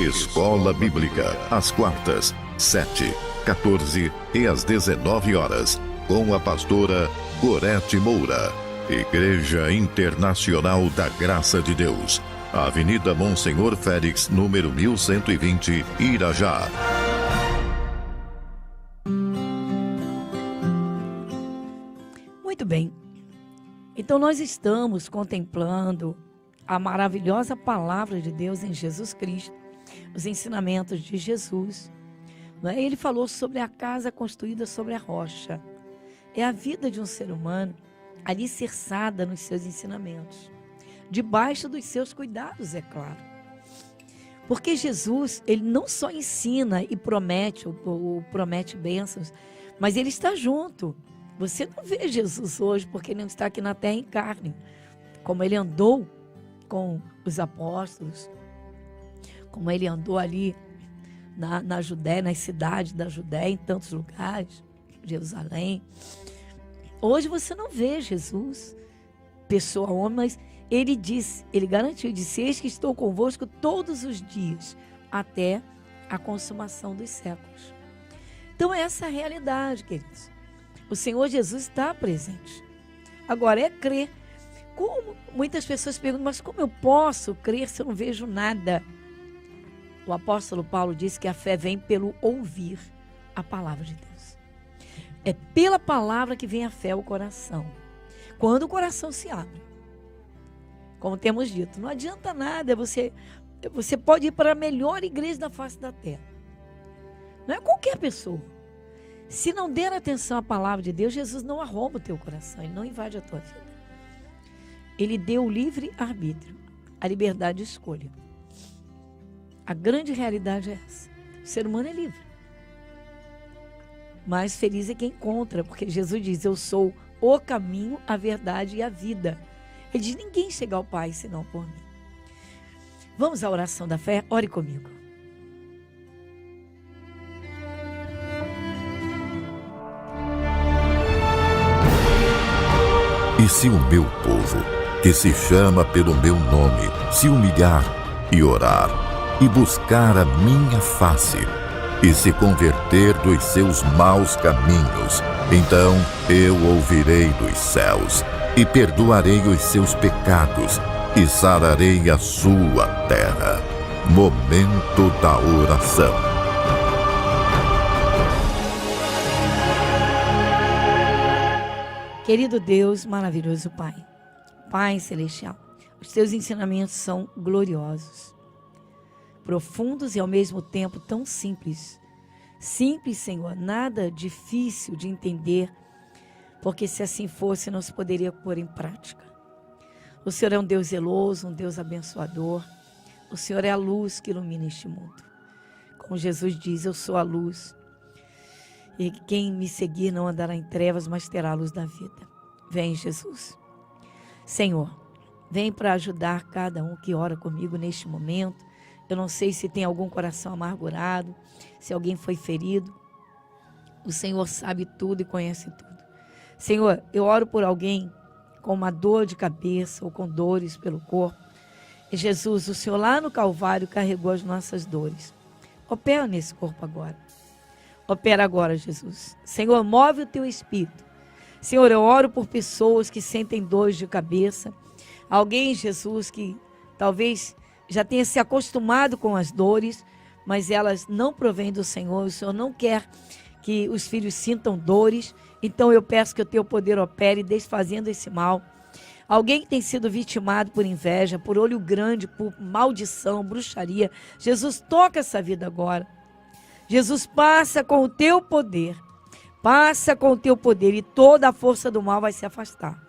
Escola Bíblica, às quartas, 7, 14 e às 19 horas, com a pastora Gorete Moura. Igreja Internacional da Graça de Deus, Avenida Monsenhor Félix, número 1120, Irajá. Muito bem. Então nós estamos contemplando a maravilhosa palavra de Deus em Jesus Cristo, os ensinamentos de Jesus. Ele falou sobre a casa construída sobre a rocha. É a vida de um ser humano alicerçada nos seus ensinamentos, debaixo dos seus cuidados, é claro. Porque Jesus, ele não só ensina e promete, ou promete bênçãos, mas ele está junto. Você não vê Jesus hoje porque ele não está aqui na terra em carne. Como ele andou com os apóstolos, como ele andou ali na Judéia, nas cidades da Judéia, em tantos lugares, Jerusalém. Hoje você não vê Jesus, pessoa, homem, mas ele disse, ele garantiu, disse: eis que estou convosco todos os dias, até a consumação dos séculos. Então essa é a realidade, queridos. O Senhor Jesus está presente. Agora é crer. Como muitas pessoas perguntam, mas como eu posso crer se eu não vejo nada? O apóstolo Paulo disse que a fé vem pelo ouvir a palavra de Deus. É pela palavra que vem a fé ao coração. Quando o coração se abre. Como temos dito, não adianta nada, você pode ir para a melhor igreja da face da terra. Não é qualquer pessoa. Se não der atenção à palavra de Deus, Jesus não arromba o teu coração, ele não invade a tua vida. Ele deu o livre arbítrio, a liberdade de escolha. A grande realidade é essa. O ser humano é livre. Mas feliz é quem encontra, porque Jesus diz: eu sou o caminho, a verdade e a vida. Ele diz: ninguém chega ao Pai senão por mim. Vamos à oração da fé? Ore comigo. E se o meu povo, que se chama pelo meu nome, se humilhar e orar, e buscar a minha face, e se converter dos seus maus caminhos, então eu ouvirei dos céus, e perdoarei os seus pecados, e sararei a sua terra. Momento da oração. Querido Deus, maravilhoso Pai, Pai Celestial, os teus ensinamentos são gloriosos, profundos e ao mesmo tempo tão simples. Simples, Senhor, nada difícil de entender, porque se assim fosse, não se poderia pôr em prática. O Senhor é um Deus zeloso, um Deus abençoador. O Senhor é a luz que ilumina este mundo. Como Jesus diz: eu sou a luz. E quem me seguir não andará em trevas, mas terá a luz da vida. Vem, Jesus. Senhor, vem para ajudar cada um que ora comigo neste momento. Eu não sei se tem algum coração amargurado, se alguém foi ferido. O Senhor sabe tudo e conhece tudo. Senhor, eu oro por alguém com uma dor de cabeça ou com dores pelo corpo. E Jesus, o Senhor lá no Calvário carregou as nossas dores. Opera nesse corpo agora. Opera agora, Jesus. Senhor, move o teu espírito. Senhor, eu oro por pessoas que sentem dores de cabeça. Alguém, Jesus, que talvez já tenha se acostumado com as dores, mas elas não provêm do Senhor. O Senhor não quer que os filhos sintam dores. Então eu peço que o teu poder opere desfazendo esse mal. Alguém que tem sido vitimado por inveja, por olho grande, por maldição, bruxaria. Jesus, toca essa vida agora. Jesus, passa com o teu poder. Passa com o teu poder e toda a força do mal vai se afastar.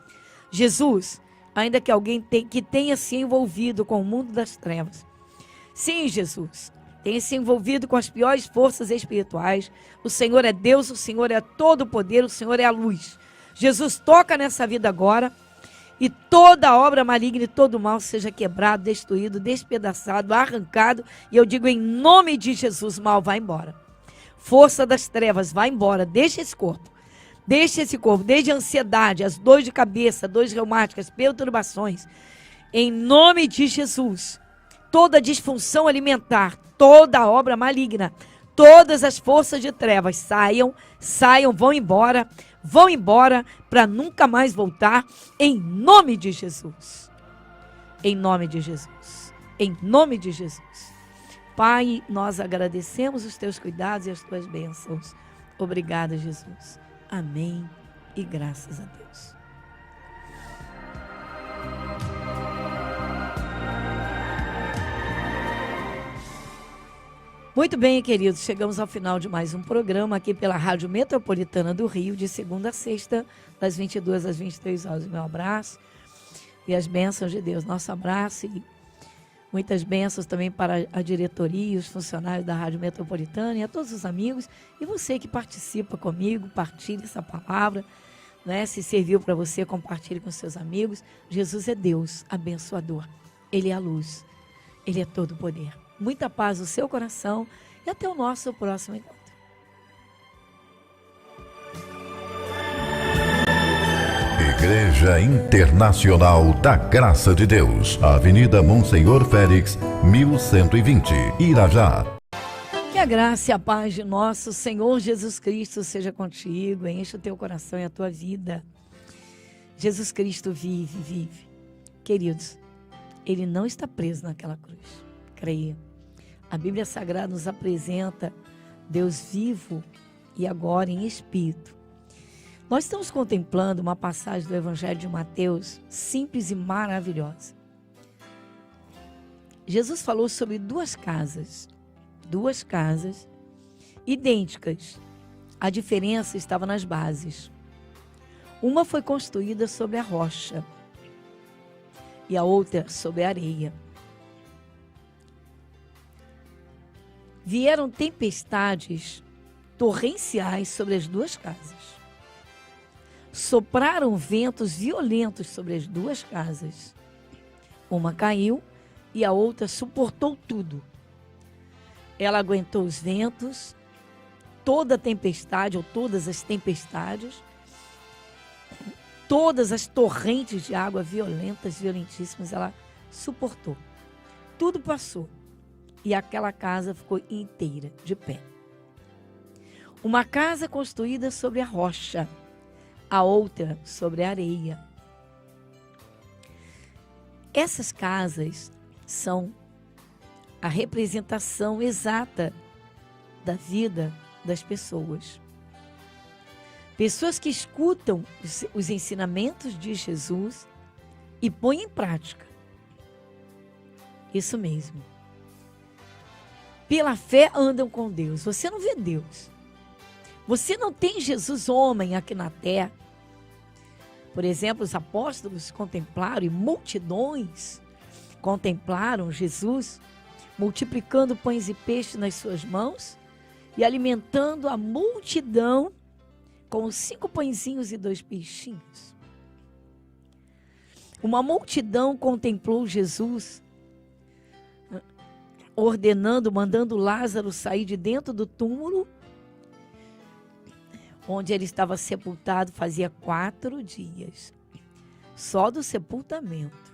Jesus, ainda que alguém que tenha se envolvido com o mundo das trevas. Sim, Jesus, tenha se envolvido com as piores forças espirituais. O Senhor é Deus, o Senhor é todo o poder, o Senhor é a luz. Jesus, toca nessa vida agora e toda obra maligna e todo mal seja quebrado, destruído, despedaçado, arrancado. E eu digo em nome de Jesus, mal, vai embora. Força das trevas, vai embora, deixa esse corpo. Deixa esse corpo, desde a ansiedade, as dores de cabeça, dores reumáticas, perturbações. Em nome de Jesus, toda disfunção alimentar, toda obra maligna, todas as forças de trevas saiam, vão embora para nunca mais voltar, em nome de Jesus. Em nome de Jesus. Em nome de Jesus. Pai, nós agradecemos os teus cuidados e as tuas bênçãos. Obrigada, Jesus. Amém e graças a Deus. Muito bem, queridos, chegamos ao final de mais um programa aqui pela Rádio Metropolitana do Rio, de segunda a sexta, das 22 às 23 horas. Meu abraço e as bênçãos de Deus. Nosso abraço e Muitas bênçãos também para a diretoria, os funcionários da Rádio Metropolitana e a todos os amigos. E você que participa comigo, partilhe essa palavra, né? Se serviu para você, compartilhe com seus amigos. Jesus é Deus abençoador. Ele é a luz. Ele é todo o poder. Muita paz no seu coração e até o nosso próximo encontro. Igreja Internacional da Graça de Deus, Avenida Monsenhor Félix, 1120, Irajá. Que a graça e a paz de nosso Senhor Jesus Cristo seja contigo, enche o teu coração e a tua vida. Jesus Cristo vive, vive. Queridos, Ele não está preso naquela cruz. Creia. A Bíblia Sagrada nos apresenta Deus vivo e agora em espírito. Nós estamos contemplando uma passagem do Evangelho de Mateus simples e maravilhosa. Jesus falou sobre duas casas idênticas. A diferença estava nas bases. Uma foi construída sobre a rocha e a outra sobre a areia. Vieram tempestades torrenciais sobre as duas casas. Sopraram ventos violentos sobre as duas casas. Uma caiu e a outra suportou tudo. Ela aguentou os ventos, toda a tempestade ou todas as tempestades, todas as torrentes de água violentas, violentíssimas, ela suportou. Tudo passou e aquela casa ficou inteira, de pé. Uma casa construída sobre a rocha, a outra sobre a areia. Essas casas são a representação exata da vida das pessoas. Pessoas que escutam os ensinamentos de Jesus e põem em prática. Isso mesmo. Pela fé andam com Deus. Você não vê Deus. Você não tem Jesus homem aqui na terra. Por exemplo, os apóstolos contemplaram e multidões contemplaram Jesus multiplicando pães e peixes nas suas mãos e alimentando a multidão com 5 pãezinhos e 2 peixinhos. Uma multidão contemplou Jesus mandando Lázaro sair de dentro do túmulo onde ele estava sepultado fazia 4 dias. Só do sepultamento.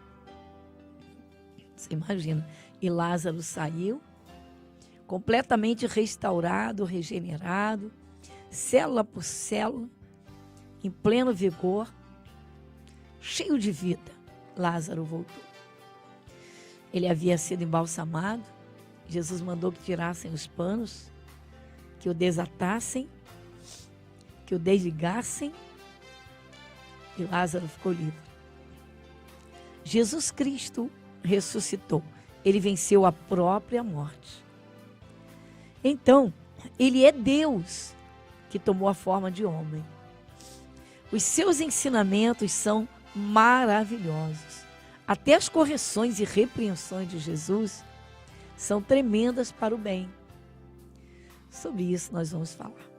Você imagina. E Lázaro saiu, completamente restaurado, regenerado, célula por célula, em pleno vigor, cheio de vida. Lázaro voltou. Ele havia sido embalsamado. Jesus mandou que tirassem os panos, que o desatassem, que o desligassem, e Lázaro ficou livre. Jesus Cristo ressuscitou. Ele venceu a própria morte. Então, ele é Deus que tomou a forma de homem. Os seus ensinamentos são maravilhosos. Até as correções e repreensões de Jesus são tremendas para o bem. Sobre isso nós vamos falar.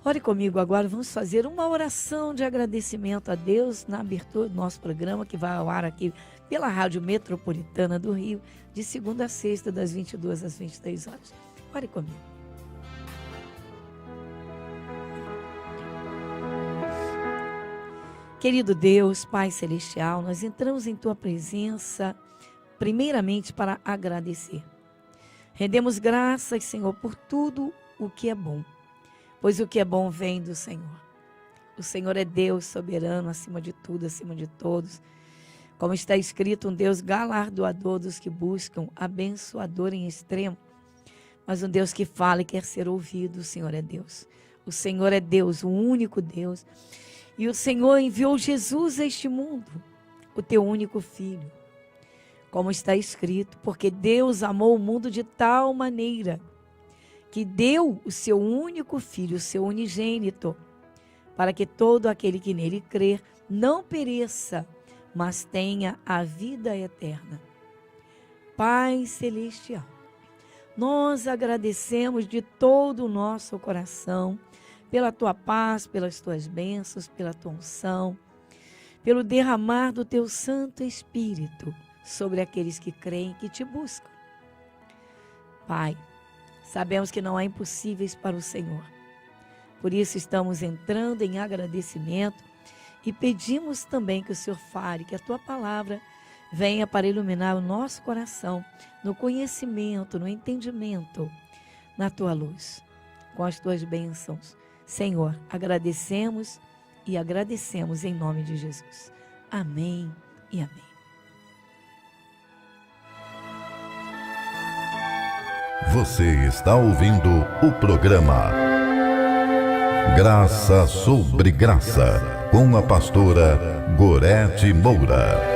Ore comigo agora, vamos fazer uma oração de agradecimento a Deus na abertura do nosso programa, que vai ao ar aqui pela Rádio Metropolitana do Rio, de segunda a sexta, das 22 às 23 horas. Ore comigo. Querido Deus, Pai Celestial, nós entramos em Tua presença, primeiramente para agradecer. Rendemos graças, Senhor, por tudo o que é bom. Pois o que é bom vem do Senhor. O Senhor é Deus soberano, acima de tudo, acima de todos. Como está escrito, um Deus galardoador dos que buscam, abençoador em extremo. Mas um Deus que fala e quer ser ouvido, o Senhor é Deus. O Senhor é Deus, o único Deus. E o Senhor enviou Jesus a este mundo, o teu único filho. Como está escrito, porque Deus amou o mundo de tal maneira que deu o seu único filho, o seu unigênito, para que todo aquele que nele crer não pereça, mas tenha a vida eterna. Pai Celestial, nós agradecemos de todo o nosso coração pela Tua paz, pelas Tuas bênçãos, pela Tua unção, pelo derramar do Teu Santo Espírito sobre aqueles que creem, que Te buscam. Pai, sabemos que não há impossíveis para o Senhor. Por isso estamos entrando em agradecimento e pedimos também que o Senhor fale, que a Tua palavra venha para iluminar o nosso coração, no conhecimento, no entendimento, na Tua luz, com as Tuas bênçãos. Senhor, agradecemos e agradecemos em nome de Jesus. Amém e amém. Você está ouvindo o programa Graça sobre Graça, com a pastora Gorete Moura.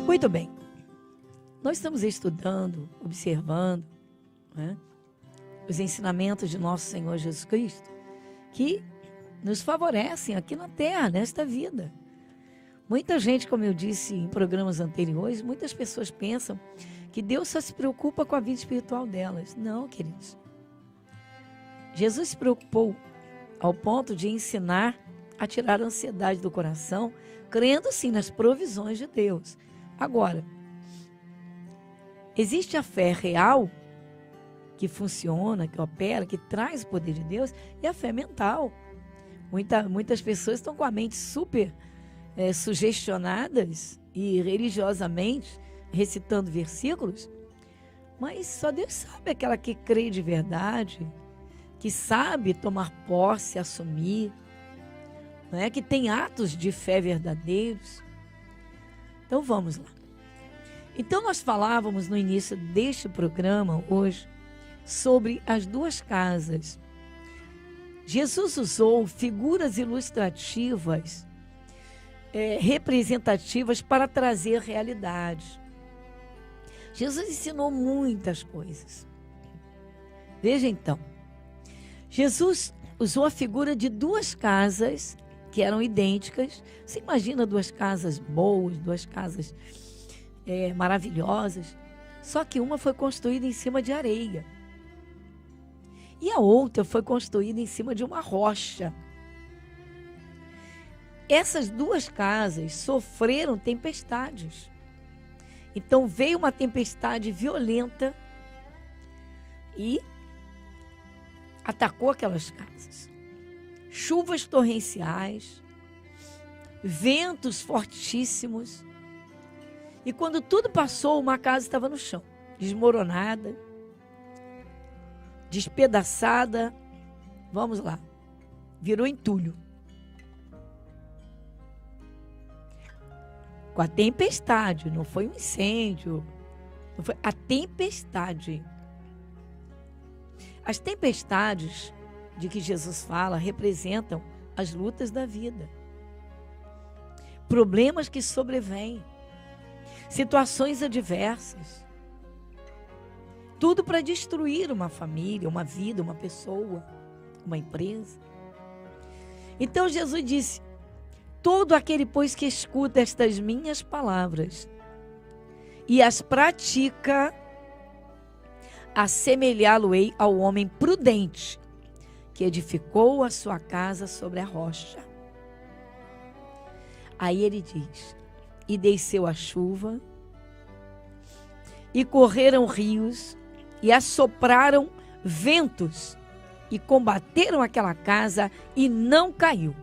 Muito bem. Nós estamos estudando, observando, né, os ensinamentos de nosso Senhor Jesus Cristo, que nos favorecem aqui na terra, nesta vida. Muita gente, como eu disse em programas anteriores, muitas pessoas pensam que Deus só se preocupa com a vida espiritual delas. Não, queridos. Jesus se preocupou ao ponto de ensinar a tirar a ansiedade do coração, crendo sim nas provisões de Deus. Agora, existe a fé real, que funciona, que opera, que traz o poder de Deus, e a fé mental. Muitas pessoas estão com a mente super sugestionadas e religiosamente recitando versículos, mas só Deus sabe aquela que crê de verdade, que sabe tomar posse, assumir, né, que tem atos de fé verdadeiros. Então vamos lá. Então nós falávamos no início deste programa hoje sobre as duas casas. Jesus usou figuras ilustrativas, representativas para trazer realidade. Jesus ensinou muitas coisas. Veja então, Jesus usou a figura de duas casas que eram idênticas. Você imagina duas casas boas, duas casas maravilhosas, só que uma foi construída em cima de areia e a outra foi construída em cima de uma rocha. Essas duas casas sofreram tempestades. Então veio uma tempestade violenta e atacou aquelas casas. Chuvas torrenciais, ventos fortíssimos. E quando tudo passou, uma casa estava no chão, desmoronada, despedaçada. Vamos lá, virou entulho. Com a tempestade, não foi um incêndio, não foi a tempestade. As tempestades de que Jesus fala representam as lutas da vida, problemas que sobrevêm, situações adversas, tudo para destruir uma família, uma vida, uma pessoa, uma empresa. Então Jesus disse: todo aquele, pois, que escuta estas minhas palavras e as pratica, assemelhá-lo-ei ao homem prudente que edificou a sua casa sobre a rocha. Aí ele diz: e desceu a chuva, e correram rios, e assopraram ventos, e combateram aquela casa, e não caiu,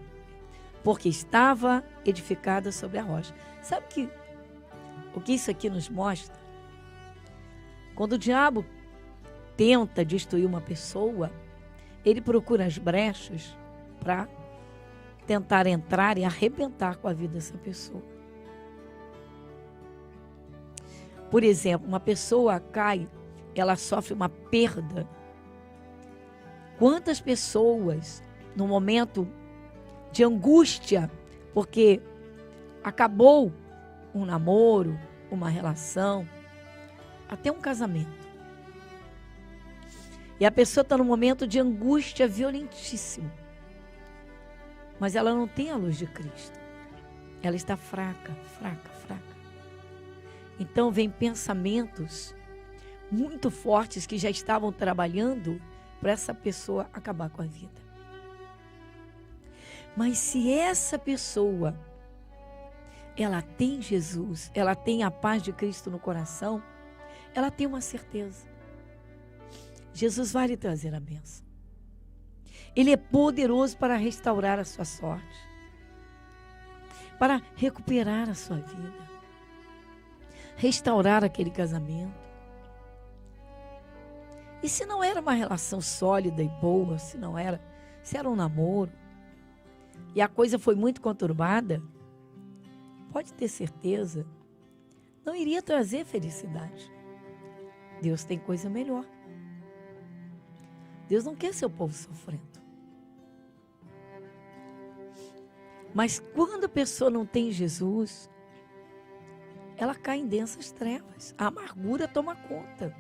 porque estava edificada sobre a rocha. Sabe o que isso aqui nos mostra? Quando o diabo tenta destruir uma pessoa, ele procura as brechas para tentar entrar e arrebentar com a vida dessa pessoa. Por exemplo, uma pessoa cai, ela sofre uma perda. Quantas pessoas, no momento de angústia, porque acabou um namoro, uma relação, até um casamento, e a pessoa está num momento de angústia violentíssimo, mas ela não tem a luz de Cristo. Ela está fraca, fraca, fraca. Então vem pensamentos muito fortes que já estavam trabalhando para essa pessoa acabar com a vida. Mas se essa pessoa, ela tem Jesus, ela tem a paz de Cristo no coração, ela tem uma certeza. Jesus vai lhe trazer a bênção. Ele é poderoso para restaurar a sua sorte, para recuperar a sua vida, restaurar aquele casamento. E se não era uma relação sólida e boa, se era um namoro, e a coisa foi muito conturbada, pode ter certeza, não iria trazer felicidade. Deus tem coisa melhor. Deus não quer seu povo sofrendo. Mas quando a pessoa não tem Jesus, ela cai em densas trevas. A amargura toma conta.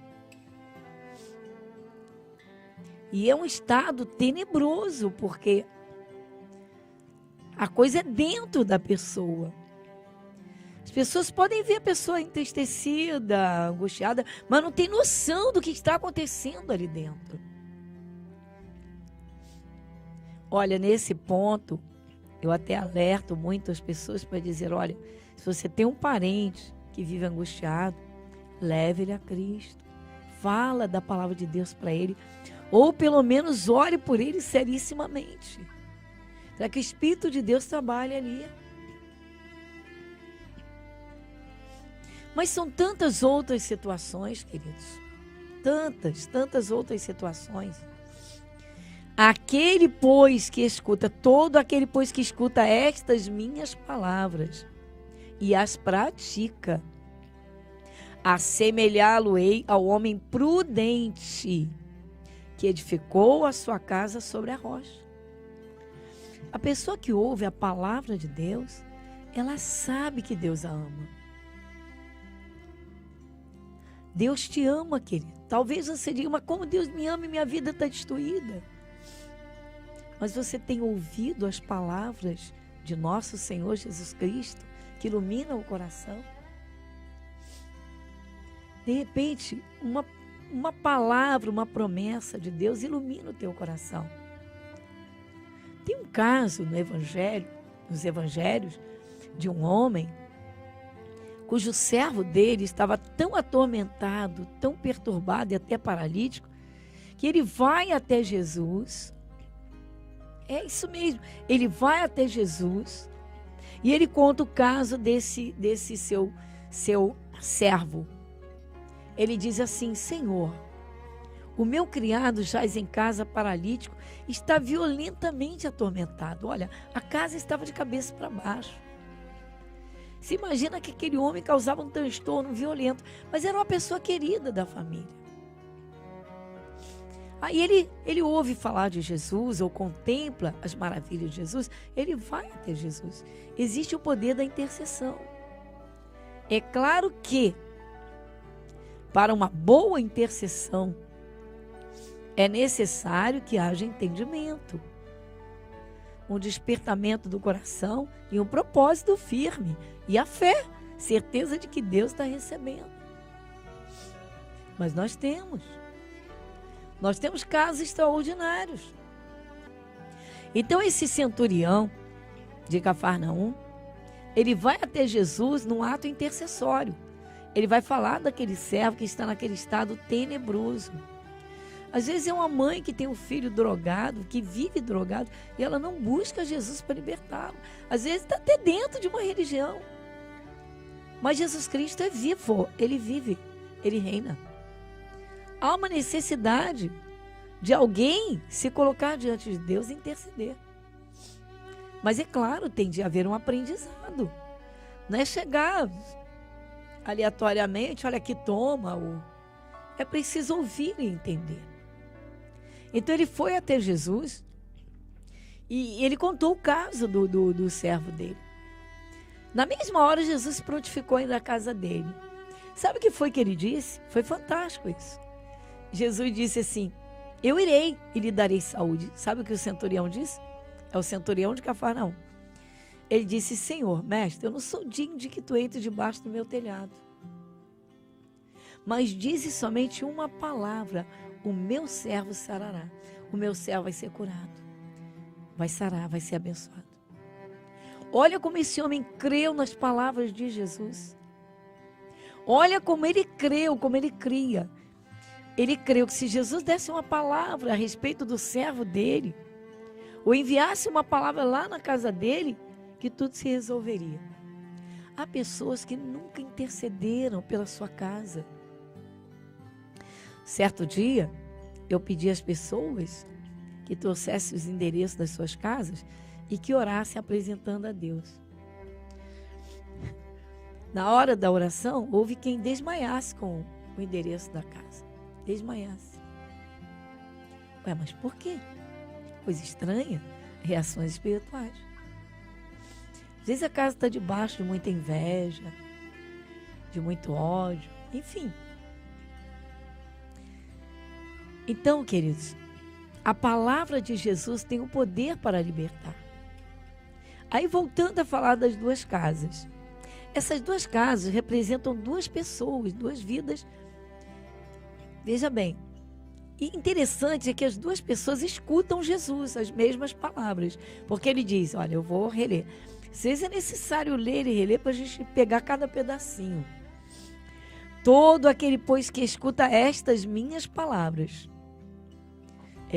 E é um estado tenebroso, porque a coisa é dentro da pessoa. As pessoas podem ver a pessoa entristecida, angustiada, mas não tem noção do que está acontecendo ali dentro. Olha, nesse ponto, eu até alerto muito as pessoas para dizer, olha, se você tem um parente que vive angustiado, leve ele a Cristo. Fala da palavra de Deus para ele, ou pelo menos ore por ele serissimamente, para que o Espírito de Deus trabalhe ali. Mas são tantas outras situações, queridos, tantas outras situações. Todo aquele, pois, que escuta estas minhas palavras e as pratica, assemelhá-lo-ei ao homem prudente que edificou a sua casa sobre a rocha. A pessoa que ouve a palavra de Deus, ela sabe que Deus a ama. Deus te ama, querido. Talvez você diga, mas como Deus me ama e minha vida está destruída? Mas você tem ouvido as palavras de nosso Senhor Jesus Cristo, que iluminam o coração? De repente, uma palavra, uma promessa de Deus ilumina o teu coração. Tem um caso nos evangelhos, de um homem cujo servo dele estava tão atormentado, tão perturbado e até paralítico, que ele vai até Jesus. É isso mesmo, ele vai até Jesus e ele conta o caso desse seu servo. Ele diz assim: Senhor, o meu criado jaz em casa paralítico, está violentamente atormentado. Olha, a casa estava de cabeça para baixo. Se imagina que aquele homem causava um transtorno violento, mas era uma pessoa querida da família. Aí ele ouve falar de Jesus, ou contempla as maravilhas de Jesus, ele vai até Jesus. Existe o poder da intercessão. É claro que, para uma boa intercessão, é necessário que haja entendimento, um despertamento do coração e um propósito firme. E a fé, certeza de que Deus está recebendo. Mas nós temos casos extraordinários. Então esse centurião de Cafarnaum, ele vai até Jesus num ato intercessório. Ele vai falar daquele servo que está naquele estado tenebroso. Às vezes é uma mãe que tem um filho drogado, que vive drogado, e ela não busca Jesus para libertá-lo. Às vezes está até dentro de uma religião. Mas Jesus Cristo é vivo, ele vive, ele reina. Há uma necessidade de alguém se colocar diante de Deus e interceder. Mas é claro, tem de haver um aprendizado. Não é chegar aleatoriamente, olha aqui, toma. É preciso ouvir e entender. Então ele foi até Jesus e ele contou o caso do servo dele. Na mesma hora, Jesus se prontificou a ir na casa dele. Sabe o que foi que ele disse? Foi fantástico isso. Jesus disse assim: eu irei e lhe darei saúde. Sabe o que o centurião disse? É o centurião de Cafarnaum. Ele disse: Senhor, mestre, eu não sou digno de que tu entre debaixo do meu telhado. Mas dize somente uma palavra, o meu servo sarará. O meu servo vai ser curado. Vai sarar, vai ser abençoado. Olha como esse homem creu nas palavras de Jesus. Olha como ele creu, como ele cria. Ele creu que se Jesus desse uma palavra a respeito do servo dele, ou enviasse uma palavra lá na casa dele, que tudo se resolveria. Há pessoas que nunca intercederam pela sua casa. Certo dia, eu pedi às pessoas que trouxessem os endereços das suas casas e que orassem apresentando a Deus. Na hora da oração, houve quem desmaiasse com o endereço da casa. Desmaiasse. Ué, mas por quê? Coisa estranha. Reações espirituais. Às vezes a casa está debaixo de muita inveja, de muito ódio, enfim. Então, queridos, a palavra de Jesus tem o poder para libertar. Aí, voltando a falar das duas casas. Essas duas casas representam duas pessoas, duas vidas. Veja bem, e interessante é que as duas pessoas escutam Jesus, as mesmas palavras. Porque ele diz, olha, eu vou reler. Às vezes é necessário ler e reler para a gente pegar cada pedacinho. Todo aquele, pois, que escuta estas minhas palavras.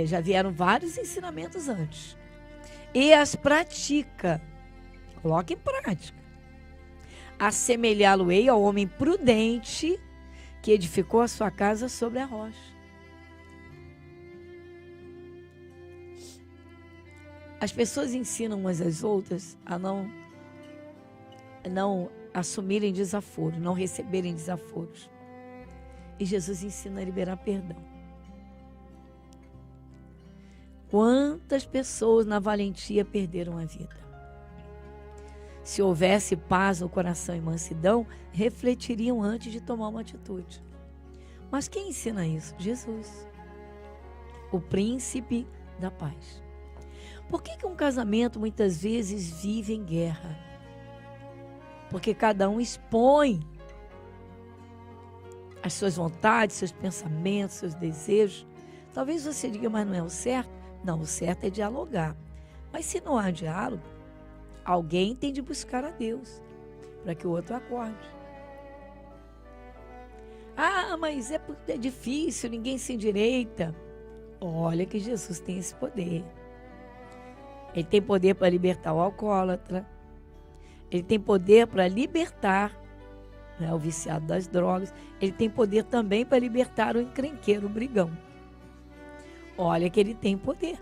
Já vieram vários ensinamentos antes. E as pratica. Coloca em prática. Assemelhá-lo-ei ao homem prudente que edificou a sua casa sobre a rocha. As pessoas ensinam umas às outras a não assumirem desaforo, não receberem desaforos. E Jesus ensina a liberar perdão. Quantas pessoas na valentia perderam a vida? Se houvesse paz no coração e mansidão, refletiriam antes de tomar uma atitude. Mas quem ensina isso? Jesus, o príncipe da paz. Por que um casamento muitas vezes vive em guerra? Porque cada um expõe as suas vontades, seus pensamentos, seus desejos. Talvez você diga, mas não é o certo? Não, o certo é dialogar. Mas se não há diálogo, alguém tem de buscar a Deus para que o outro acorde. Ah, mas é difícil, ninguém se endireita. Olha que Jesus tem esse poder. Ele tem poder para libertar o alcoólatra. Ele tem poder para libertar, né, o viciado das drogas. Ele tem poder também para libertar o encrenqueiro, o brigão. Olha que ele tem poder.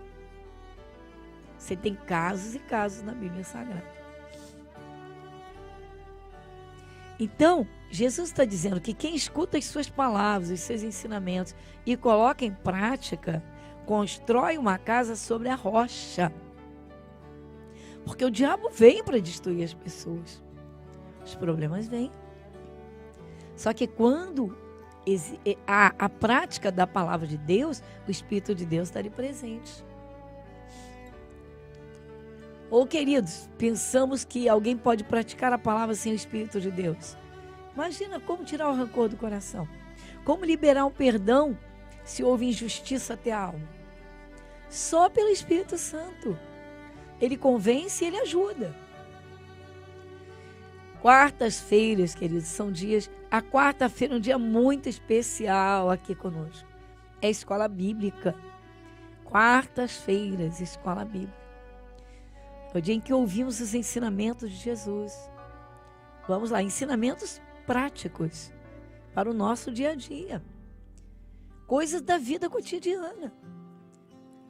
Você tem casos e casos na Bíblia Sagrada. Então, Jesus está dizendo que quem escuta as suas palavras, os seus ensinamentos e coloca em prática, constrói uma casa sobre a rocha. Porque o diabo vem para destruir as pessoas. Os problemas vêm. Só que quando há a prática da palavra de Deus, o Espírito de Deus está ali presente. Ou, queridos, pensamos que alguém pode praticar a palavra sem o Espírito de Deus. Imagina como tirar o rancor do coração. Como liberar um perdão se houve injustiça até a alma. Só pelo Espírito Santo. Ele convence e ele ajuda. Quartas-feiras, queridos, são dias... A quarta-feira é um dia muito especial aqui conosco. É a escola bíblica. Quartas-feiras, escola bíblica. É o dia em que ouvimos os ensinamentos de Jesus. Vamos lá, ensinamentos práticos para o nosso dia a dia. Coisas da vida cotidiana.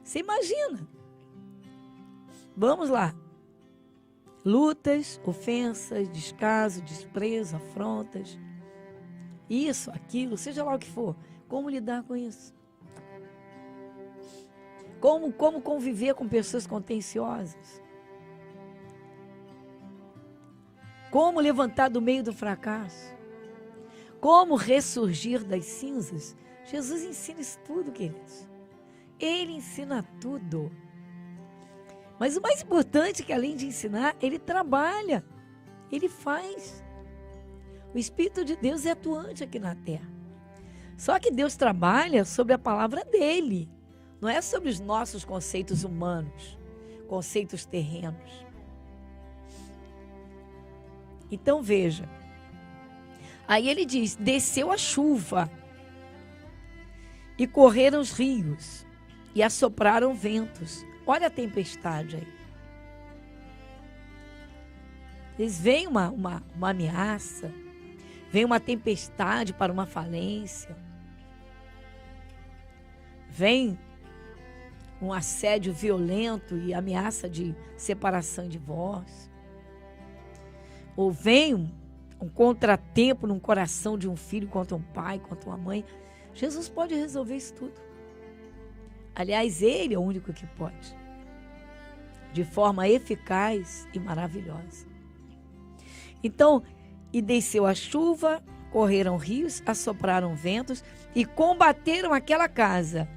Você imagina. Vamos lá. Lutas, ofensas, descaso, desprezo, afrontas. Isso, aquilo, seja lá o que for. Como lidar com isso? Como conviver com pessoas contenciosas? Como levantar do meio do fracasso? Como ressurgir das cinzas? Jesus ensina isso tudo, queridos. Ele ensina tudo. Mas o mais importante é que, além de ensinar, ele trabalha, ele faz. O Espírito de Deus é atuante aqui na terra. Só que Deus trabalha sobre a palavra dele. Não é sobre os nossos conceitos humanos, conceitos terrenos. Então veja. Aí ele diz, desceu a chuva e correram os rios e assopraram ventos. Olha a tempestade aí. Eles veem uma ameaça, vem uma tempestade para uma falência, vem um assédio violento e ameaça de separação e divórcio, ou vem um contratempo no coração de um filho contra um pai, contra uma mãe. Jesus pode resolver isso tudo. Aliás, ele é o único que pode, de forma eficaz e maravilhosa. Então, e desceu a chuva, correram rios, assopraram ventos e combateram aquela casa,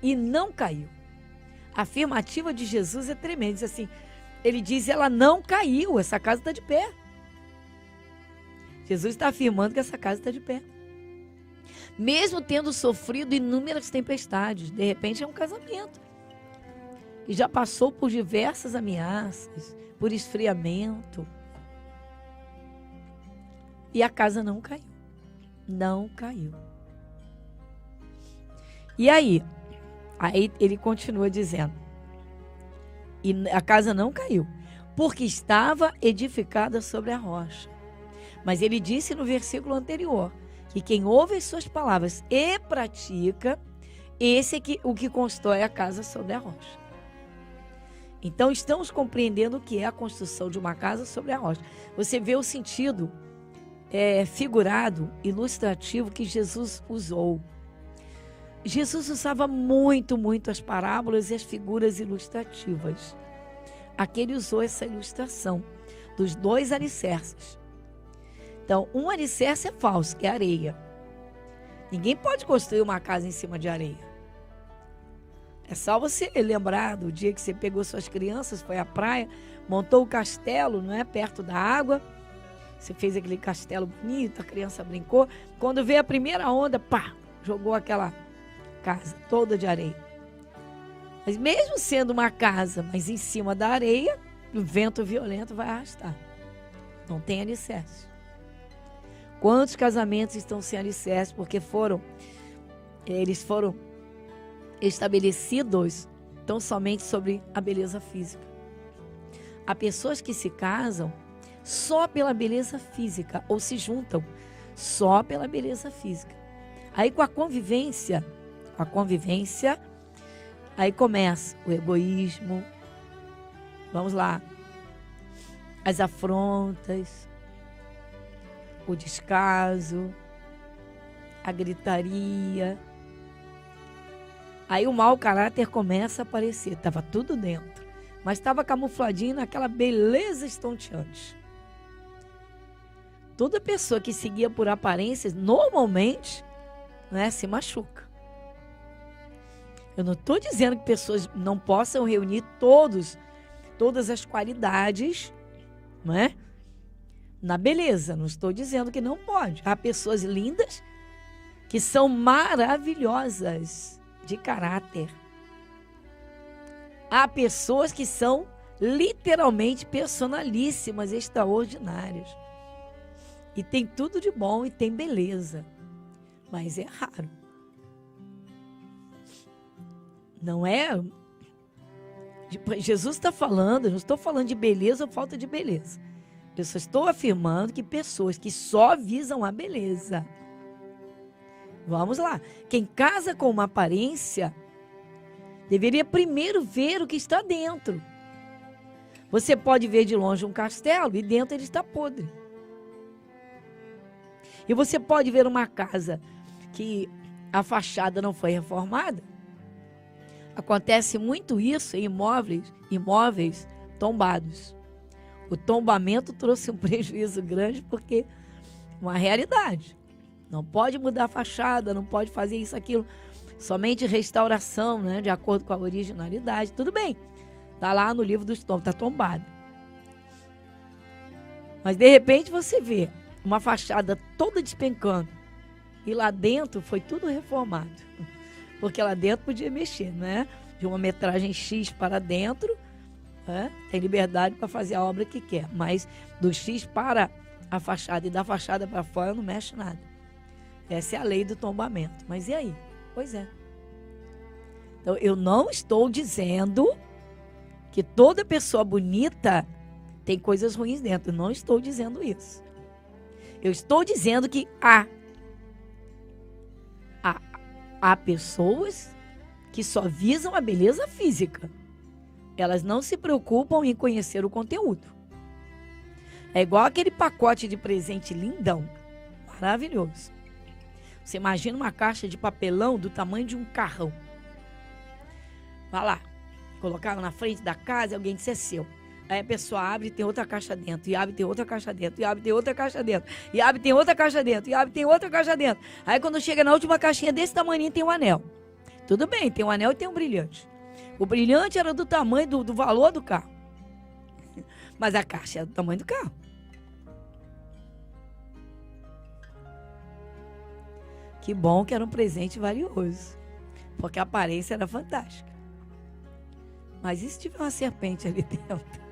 e não caiu. A afirmativa de Jesus é tremenda. Diz assim, ele diz, ela não caiu, essa casa está de pé. Jesus está afirmando que essa casa está de pé. Mesmo tendo sofrido inúmeras tempestades, de repente é um casamento. E já passou por diversas ameaças, por esfriamento. E a casa não caiu. Não caiu. E aí ele continua dizendo, e a casa não caiu, porque estava edificada sobre a rocha. Mas ele disse no versículo anterior, que quem ouve as suas palavras e pratica, esse é o que constrói a casa sobre a rocha. Então estamos compreendendo o que é a construção de uma casa sobre a rocha. Você vê o sentido figurado, ilustrativo que Jesus usou. Jesus usava muito as parábolas e as figuras ilustrativas. Aqui ele usou essa ilustração dos dois alicerces. Então, um alicerce é falso, que é areia. Ninguém pode construir uma casa em cima de areia. É só você lembrar do dia que você pegou suas crianças, foi à praia, montou o castelo, não é, perto da água. Você fez aquele castelo bonito, a criança brincou. Quando veio a primeira onda, pá, jogou aquela casa toda de areia. Mas mesmo sendo uma casa, mas em cima da areia, o vento violento vai arrastar. Não tem alicerce. Quantos casamentos estão sem alicerce porque eles foram estabelecidos tão somente sobre a beleza física. Há pessoas que se casam só pela beleza física, ou se juntam só pela beleza física. Aí com a convivência, aí começa o egoísmo, vamos lá, as afrontas, o descaso, a gritaria. Aí o mau caráter começa a aparecer. Estava tudo dentro, mas estava camufladinho naquela beleza estonteante. Toda pessoa que seguia por aparências, normalmente, se machuca. Eu não estou dizendo que pessoas não possam reunir todas as qualidades, na beleza. Não estou dizendo que não pode. Há pessoas lindas que são maravilhosas de caráter. Há pessoas que são literalmente personalíssimas, extraordinárias. E tem tudo de bom e tem beleza. Mas é raro. Não é? Jesus está falando, eu não estou falando de beleza ou falta de beleza. Eu só estou afirmando que pessoas que só visam a beleza. Vamos lá. Quem casa com uma aparência deveria primeiro ver o que está dentro. Você pode ver de longe um castelo e dentro ele está podre. E você pode ver uma casa que a fachada não foi reformada. Acontece muito isso em imóveis tombados. O tombamento trouxe um prejuízo grande porque uma realidade. Não pode mudar a fachada, não pode fazer isso, aquilo. Somente restauração, de acordo com a originalidade. Tudo bem. Está lá no livro dos tombos, está tombada. Mas de repente você vê uma fachada toda despencando. E lá dentro foi tudo reformado. Porque lá dentro podia mexer, né? De uma metragem X para dentro, né? Tem liberdade para fazer a obra que quer. Mas do X para a fachada e da fachada para fora não mexe nada. Essa é a lei do tombamento. Mas e aí? Pois é. Então eu não estou dizendo que toda pessoa bonita tem coisas ruins dentro. Eu não estou dizendo isso. Eu estou dizendo que há pessoas que só visam a beleza física. Elas não se preocupam em conhecer o conteúdo. É igual aquele pacote de presente lindão, maravilhoso. Você imagina uma caixa de papelão do tamanho de um carrão. Vai lá, colocaram na frente da casa e alguém disse é seu. Aí a pessoa abre e tem outra caixa dentro, e abre e tem outra caixa dentro, e abre e tem outra caixa dentro, e abre e tem outra caixa dentro, e abre e tem outra caixa dentro. Aí quando chega na última caixinha desse tamanho tem um anel. Tudo bem, tem um anel e tem um brilhante. O brilhante era do tamanho do valor do carro. Mas a caixa era do tamanho do carro. Que bom que era um presente valioso, porque a aparência era fantástica. Mas e se tiver uma serpente ali dentro?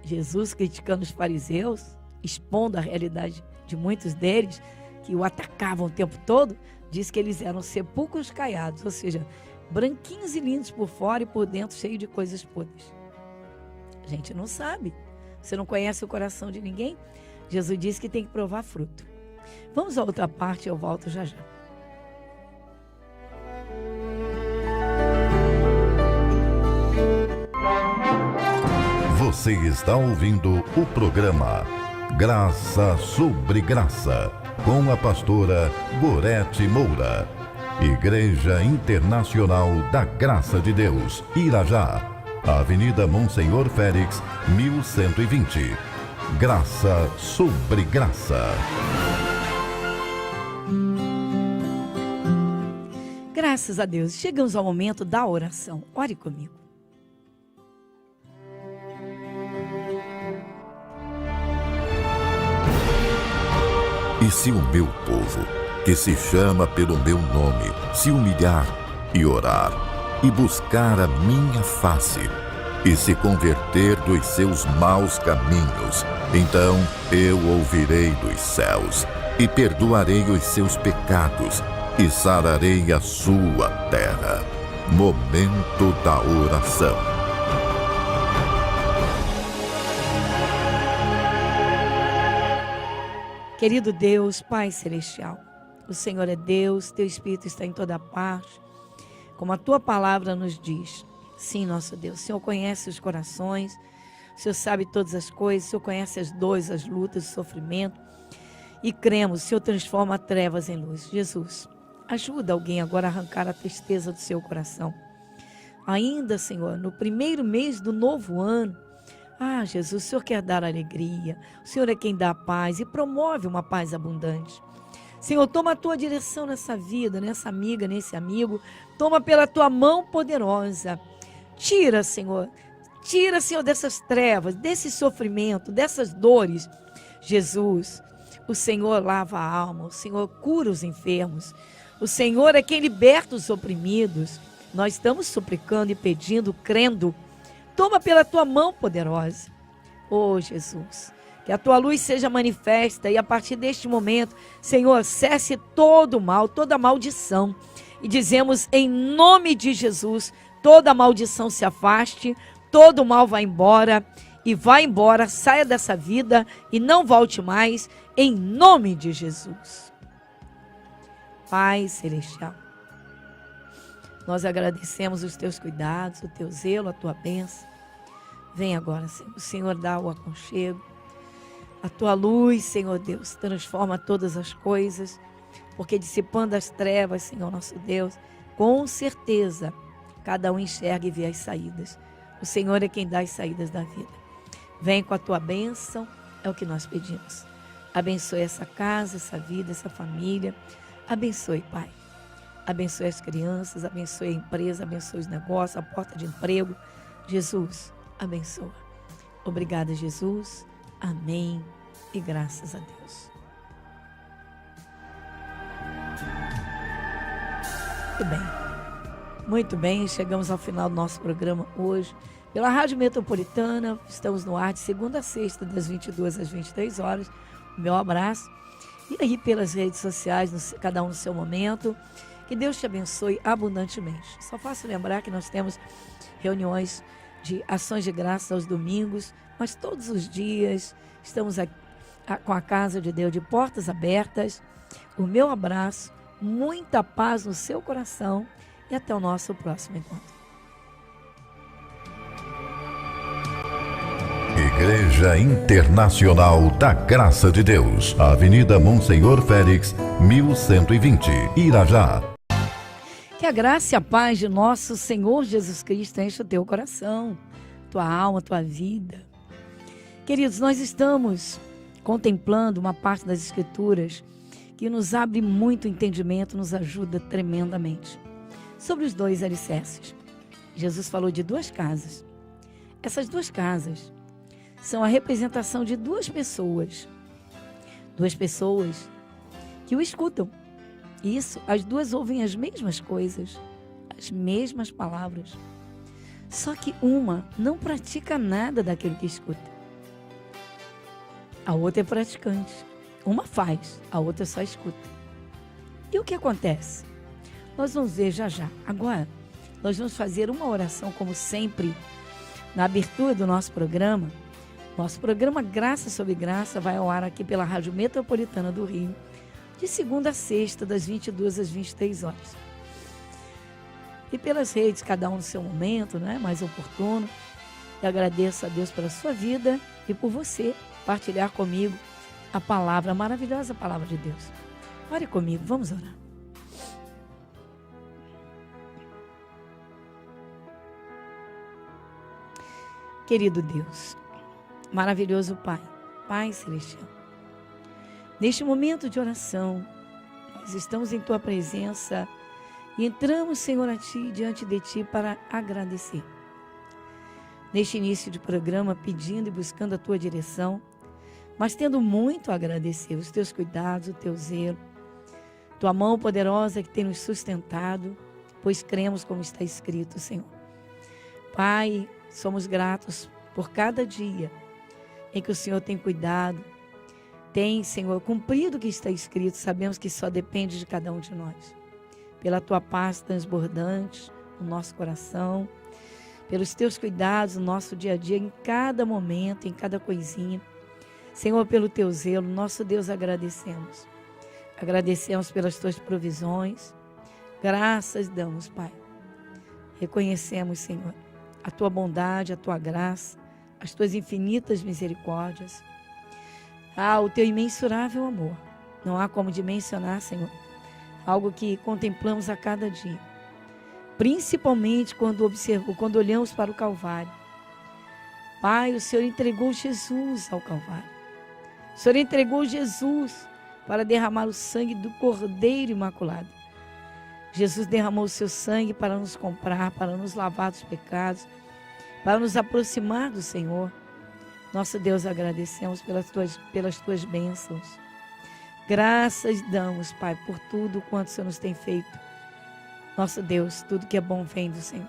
Jesus, criticando os fariseus, expondo a realidade de muitos deles, que o atacavam o tempo todo, diz que eles eram sepulcros caiados, ou seja, branquinhos e lindos por fora e por dentro cheio de coisas podres. A gente não sabe. Você não conhece o coração de ninguém? Jesus disse que tem que provar fruto. Vamos à outra parte, eu volto já já. Você está ouvindo o programa Graça sobre Graça, com a pastora Gorete Moura. Igreja Internacional da Graça de Deus, Irajá, Avenida Monsenhor Félix, 1120. Graça sobre Graça. Graças a Deus, chegamos ao momento da oração. Ore comigo. E se o meu povo, que se chama pelo meu nome, se humilhar e orar, e buscar a minha face, e se converter dos seus maus caminhos, então eu ouvirei dos céus, e perdoarei os seus pecados, e sararei a sua terra. Momento da oração. Querido Deus, Pai Celestial, o Senhor é Deus, Teu Espírito está em toda parte, como a Tua palavra nos diz. Sim, nosso Deus, o Senhor conhece os corações, o Senhor sabe todas as coisas, o Senhor conhece as dores, as lutas, o sofrimento, e cremos, o Senhor transforma trevas em luz. Jesus, ajuda alguém agora a arrancar a tristeza do seu coração. Ainda, Senhor, no primeiro mês do novo ano, Jesus, o Senhor quer dar alegria, o Senhor é quem dá paz e promove uma paz abundante. Senhor, toma a Tua direção nessa vida, nessa amiga, nesse amigo, toma pela Tua mão poderosa. Tira, Senhor, dessas trevas, desse sofrimento, dessas dores. Jesus, o Senhor lava a alma, o Senhor cura os enfermos, o Senhor é quem liberta os oprimidos. Nós estamos suplicando e pedindo, crendo. Toma pela Tua mão poderosa. Jesus, que a Tua luz seja manifesta e a partir deste momento, Senhor, cesse todo o mal, toda maldição. E dizemos em nome de Jesus, toda maldição se afaste, todo o mal vai embora e vai embora, saia dessa vida e não volte mais, em nome de Jesus. Pai Celestial, nós agradecemos os Teus cuidados, o Teu zelo, a Tua bênção. Vem agora, Senhor. O Senhor dá o aconchego. A Tua luz, Senhor Deus, transforma todas as coisas, porque dissipando as trevas, Senhor nosso Deus, com certeza, cada um enxerga e vê as saídas. O Senhor é quem dá as saídas da vida. Vem com a Tua bênção, é o que nós pedimos. Abençoe essa casa, essa vida, essa família. Abençoe, Pai. abençoe as crianças, abençoe a empresa, abençoe os negócios, a porta de emprego. Jesus, abençoa. Obrigada, Jesus. Amém. E graças a Deus. Muito bem, chegamos ao final do nosso programa hoje. Pela Rádio Metropolitana, estamos no ar de segunda a sexta, das 22 às 23 horas. Meu abraço. E aí pelas redes sociais, cada um no seu momento. Que Deus te abençoe abundantemente. Só faço lembrar que nós temos reuniões de ações de graça aos domingos, mas todos os dias estamos aqui com a Casa de Deus de portas abertas. O meu abraço, muita paz no seu coração e até o nosso próximo encontro. Igreja Internacional da Graça de Deus, Avenida Monsenhor Félix, 1120, Irajá. Que a graça e a paz de nosso Senhor Jesus Cristo enche o teu coração, tua alma, tua vida. Queridos, nós estamos contemplando uma parte das Escrituras que nos abre muito entendimento, nos ajuda tremendamente. Sobre os 2 alicerces. Jesus falou de 2 casas. Essas 2 casas são a representação de 2 pessoas. 2 pessoas que o escutam. Isso, as 2 ouvem as mesmas coisas, as mesmas palavras. Só que uma não pratica nada daquilo que escuta. A outra é praticante. Uma faz, a outra só escuta. E o que acontece? Nós vamos ver já já. Agora, nós vamos fazer uma oração, como sempre, na abertura do nosso programa. Nosso programa Graça sobre Graça vai ao ar aqui pela Rádio Metropolitana do Rio, de segunda a sexta, das 22 às 23 horas. E pelas redes, cada um no seu momento, né, mais oportuno. E agradeço a Deus pela sua vida e por você partilhar comigo a palavra, a maravilhosa palavra de Deus. Ore comigo, vamos orar. Querido Deus, maravilhoso Pai, Pai Celestial, neste momento de oração, nós estamos em Tua presença e entramos, Senhor, a Ti, diante de Ti para agradecer. Neste início de programa, pedindo e buscando a Tua direção, mas tendo muito a agradecer os Teus cuidados, o Teu zelo, Tua mão poderosa que tem nos sustentado, pois cremos como está escrito, Senhor. Pai, somos gratos por cada dia em que o Senhor tem cuidado, tem, Senhor, cumprido o que está escrito. Sabemos que só depende de cada um de nós. Pela Tua paz transbordante no nosso coração, pelos Teus cuidados no nosso dia a dia, em cada momento, em cada coisinha. Senhor, pelo Teu zelo, nosso Deus, agradecemos. Agradecemos pelas Tuas provisões. Graças damos, Pai. Reconhecemos, Senhor, a Tua bondade, a Tua graça, as Tuas infinitas misericórdias. O Teu imensurável amor. Não há como dimensionar, Senhor, algo que contemplamos a cada dia. Principalmente quando olhamos para o Calvário. Pai, o Senhor entregou Jesus ao Calvário. O Senhor entregou Jesus para derramar o sangue do Cordeiro Imaculado. Jesus derramou o seu sangue para nos comprar, para nos lavar dos pecados, para nos aproximar do Senhor. Nosso Deus, agradecemos pelas Tuas bênçãos. Graças damos, Pai, por tudo quanto o Senhor nos tem feito. Nosso Deus, tudo que é bom vem do Senhor.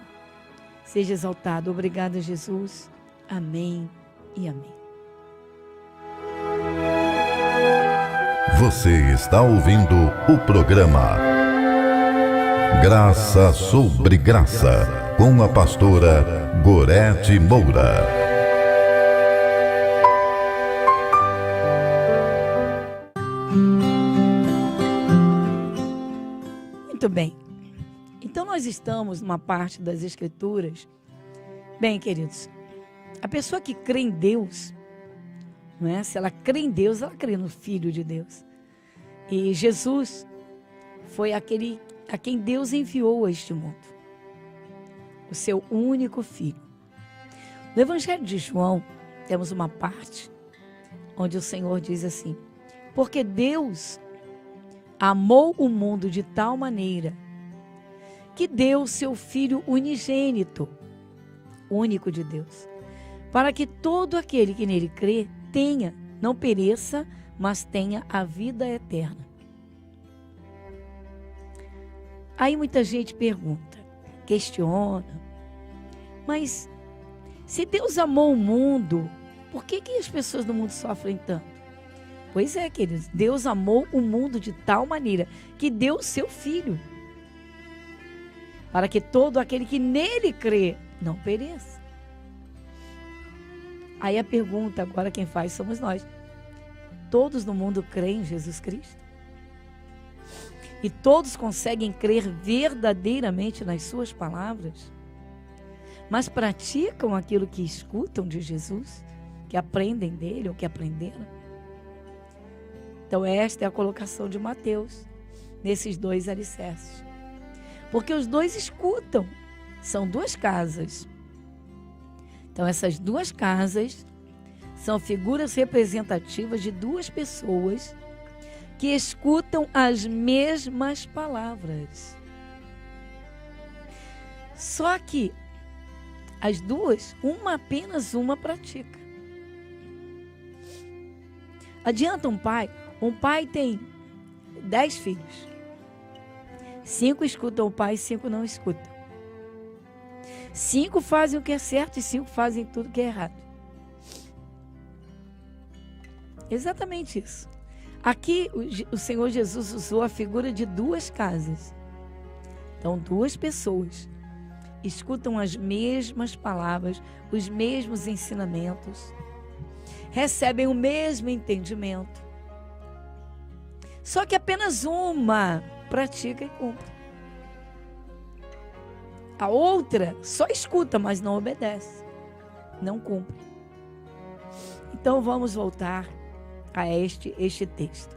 Seja exaltado. Obrigada, Jesus. Amém e amém. Você está ouvindo o programa Graça sobre Graça, com a pastora Gorete Moura. Muito bem. Então nós estamos numa parte das Escrituras. Bem, queridos, a pessoa que crê em Deus, não é? Se ela crê em Deus, ela crê no Filho de Deus. E Jesus foi aquele a quem Deus enviou a este mundo, o seu único Filho. No Evangelho de João, temos uma parte onde o Senhor diz assim: porque Deus amou o mundo de tal maneira que deu seu Filho unigênito, único de Deus, para que todo aquele que nele crê tenha, não pereça, mas tenha a vida eterna. Aí muita gente pergunta, questiona, mas se Deus amou o mundo, por que as pessoas do mundo sofrem tanto? Pois é, queridos, Deus amou o mundo de tal maneira que deu o seu Filho, para que todo aquele que nele crê não pereça. Aí a pergunta agora quem faz somos nós. Todos no mundo creem em Jesus Cristo? E todos conseguem crer verdadeiramente nas suas palavras? Mas praticam aquilo que escutam de Jesus? Que aprendem dele ou que aprenderam? Então esta é a colocação de Mateus nesses dois alicerces. Porque os dois escutam. São duas casas. Então essas duas casas são figuras representativas de duas pessoas que escutam as mesmas palavras. Só que as duas, apenas uma pratica. Adianta um pai? Um pai tem 10 filhos. 5 escutam o pai e 5 não escutam. 5 fazem o que é certo e 5 fazem tudo que é errado. Exatamente isso. Aqui o Senhor Jesus usou a figura de duas casas. Então, duas pessoas escutam as mesmas palavras, os mesmos ensinamentos, recebem o mesmo entendimento. Só que apenas uma pratica e cumpre. A outra só escuta, mas não obedece, não cumpre. Então vamos voltar a este texto.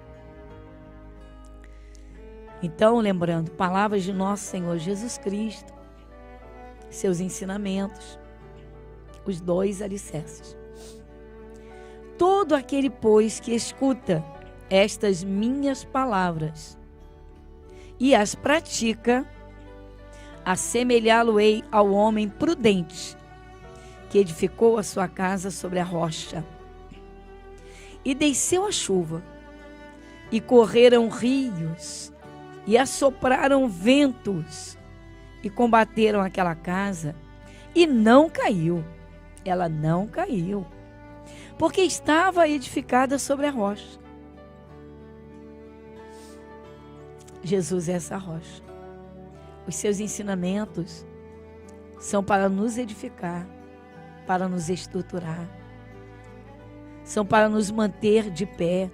Então, lembrando, palavras de nosso Senhor Jesus Cristo, seus ensinamentos, os dois alicerces. Todo aquele, pois, que escuta estas minhas palavras e as pratica, assemelhá-lo-ei ao homem prudente que edificou a sua casa sobre a rocha. E desceu a chuva, e correram rios, e assopraram ventos, e combateram aquela casa, e não caiu. Ela não caiu, porque estava edificada sobre a rocha. Jesus é essa rocha. Os seus ensinamentos são para nos edificar, para nos estruturar, são para nos manter de pé,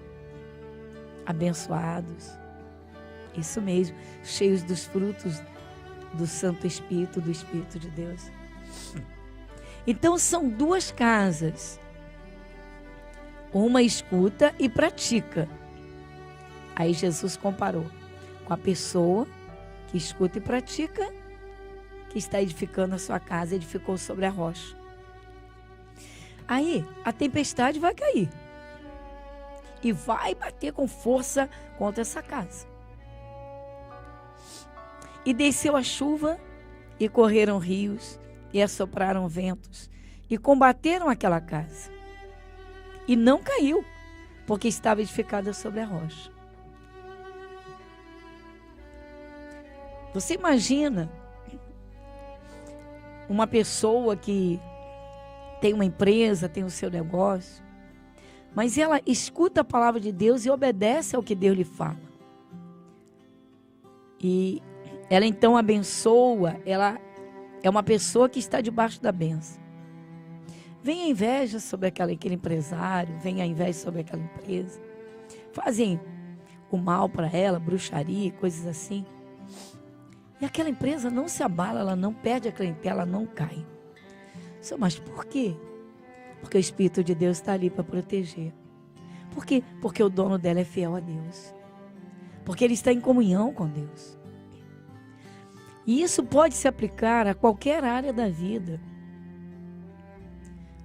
abençoados. Isso mesmo, cheios dos frutos do Santo Espírito, do Espírito de Deus. Então são duas casas. Uma escuta e pratica. Aí Jesus comparou com a pessoa que escuta e pratica, que está edificando a sua casa, edificou sobre a rocha. Aí a tempestade vai cair e vai bater com força contra essa casa. E desceu a chuva, e correram rios, e assopraram ventos, e combateram aquela casa. E não caiu, porque estava edificada sobre a rocha. Você imagina uma pessoa que tem uma empresa, tem o seu negócio, mas ela escuta a palavra de Deus e obedece ao que Deus lhe fala. E ela então abençoa, ela é uma pessoa que está debaixo da bênção. Vem a inveja sobre aquele empresário, vem a inveja sobre aquela empresa. Fazem o mal para ela, bruxaria, coisas assim. E aquela empresa não se abala, ela não perde a clientela, ela não cai. Mas por quê? Porque o Espírito de Deus está ali para proteger. Por quê? Porque o dono dela é fiel a Deus. Porque ele está em comunhão com Deus. E isso pode se aplicar a qualquer área da vida.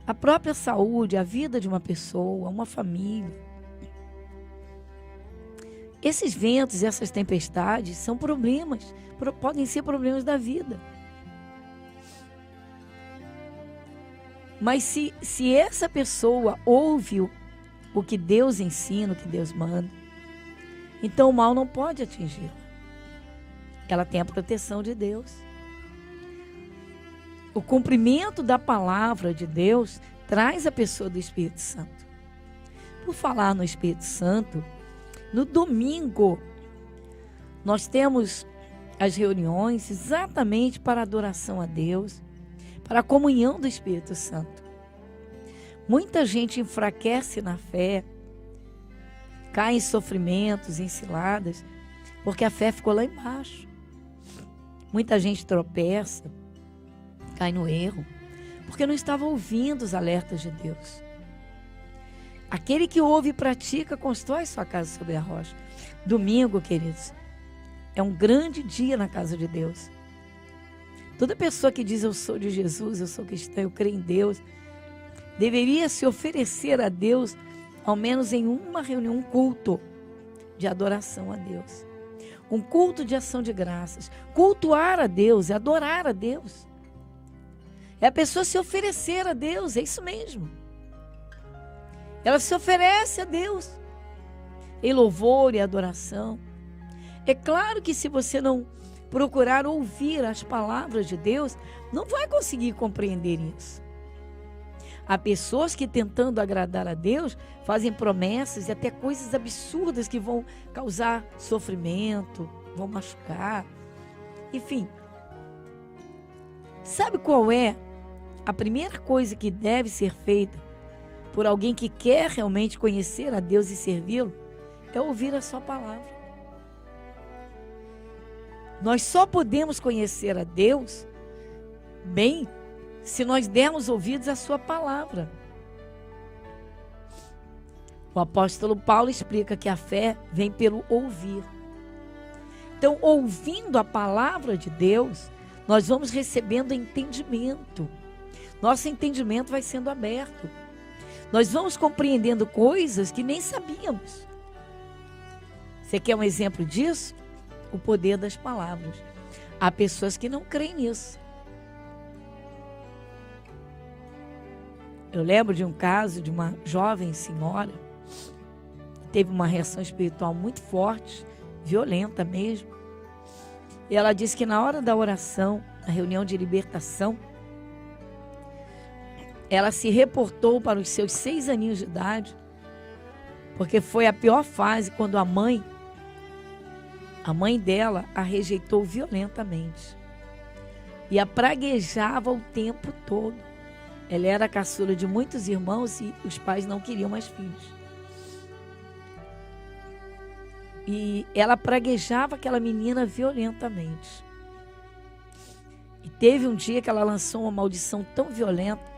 A própria saúde, a vida de uma pessoa, uma família. Esses ventos e essas tempestades são problemas, podem ser problemas da vida. Mas se essa pessoa ouve o que Deus ensina, o que Deus manda, então o mal não pode atingi-la. Ela tem a proteção de Deus. O cumprimento da palavra de Deus traz a pessoa do Espírito Santo. Por falar no Espírito Santo, no domingo, nós temos as reuniões exatamente para a adoração a Deus, para a comunhão do Espírito Santo. Muita gente enfraquece na fé, cai em sofrimentos, em ciladas, porque a fé ficou lá embaixo. Muita gente tropeça, cai no erro, porque não estava ouvindo os alertas de Deus. Aquele que ouve e pratica, constrói sua casa sobre a rocha. Domingo, queridos, é um grande dia na casa de Deus. Toda pessoa que diz eu sou de Jesus, eu sou cristã, eu creio em Deus, deveria se oferecer a Deus, ao menos em uma reunião, um culto de adoração a Deus. Um culto de ação de graças. Cultuar a Deus, é adorar a Deus. É a pessoa se oferecer a Deus, é isso mesmo. Ela se oferece a Deus em louvor e adoração. É claro que se você não procurar ouvir as palavras de Deus, não vai conseguir compreender isso. Há pessoas que, tentando agradar a Deus, fazem promessas e até coisas absurdas que vão causar sofrimento, vão machucar. Enfim, sabe qual é a primeira coisa que deve ser feita por alguém que quer realmente conhecer a Deus e servi-lo? É ouvir a sua palavra. Nós só podemos conhecer a Deus bem se nós dermos ouvidos à sua palavra. O apóstolo Paulo explica que a fé vem pelo ouvir. Então, ouvindo a palavra de Deus, nós vamos recebendo entendimento. Nosso entendimento vai sendo aberto. Nós vamos compreendendo coisas que nem sabíamos. Você quer um exemplo disso? O poder das palavras. Há pessoas que não creem nisso. Eu lembro de um caso de uma jovem senhora que teve uma reação espiritual muito forte, violenta mesmo. E ela disse que na hora da oração, na reunião de libertação, ela se reportou para os seus 6 aninhos de idade, porque foi a pior fase quando a mãe dela a rejeitou violentamente e a praguejava o tempo todo. Ela era a caçula de muitos irmãos e os pais não queriam mais filhos. E ela praguejava aquela menina violentamente. E teve um dia que ela lançou uma maldição tão violenta,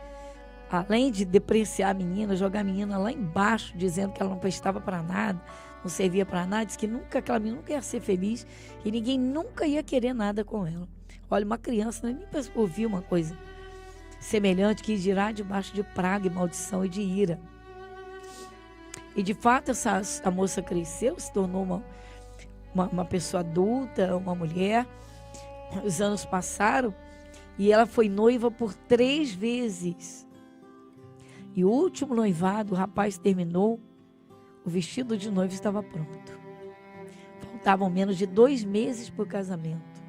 além de depreciar a menina, jogar a menina lá embaixo, dizendo que ela não prestava para nada, não servia para nada, disse que aquela menina nunca ia ser feliz e ninguém nunca ia querer nada com ela. Olha, uma criança nem ouviu uma coisa semelhante, que dirá debaixo de praga e maldição e de ira. E de fato a moça cresceu, se tornou uma pessoa adulta, uma mulher. Os anos passaram e ela foi noiva por 3 vezes. E o último noivado, o rapaz terminou, o vestido de noiva estava pronto. Faltavam menos de 2 meses para o casamento.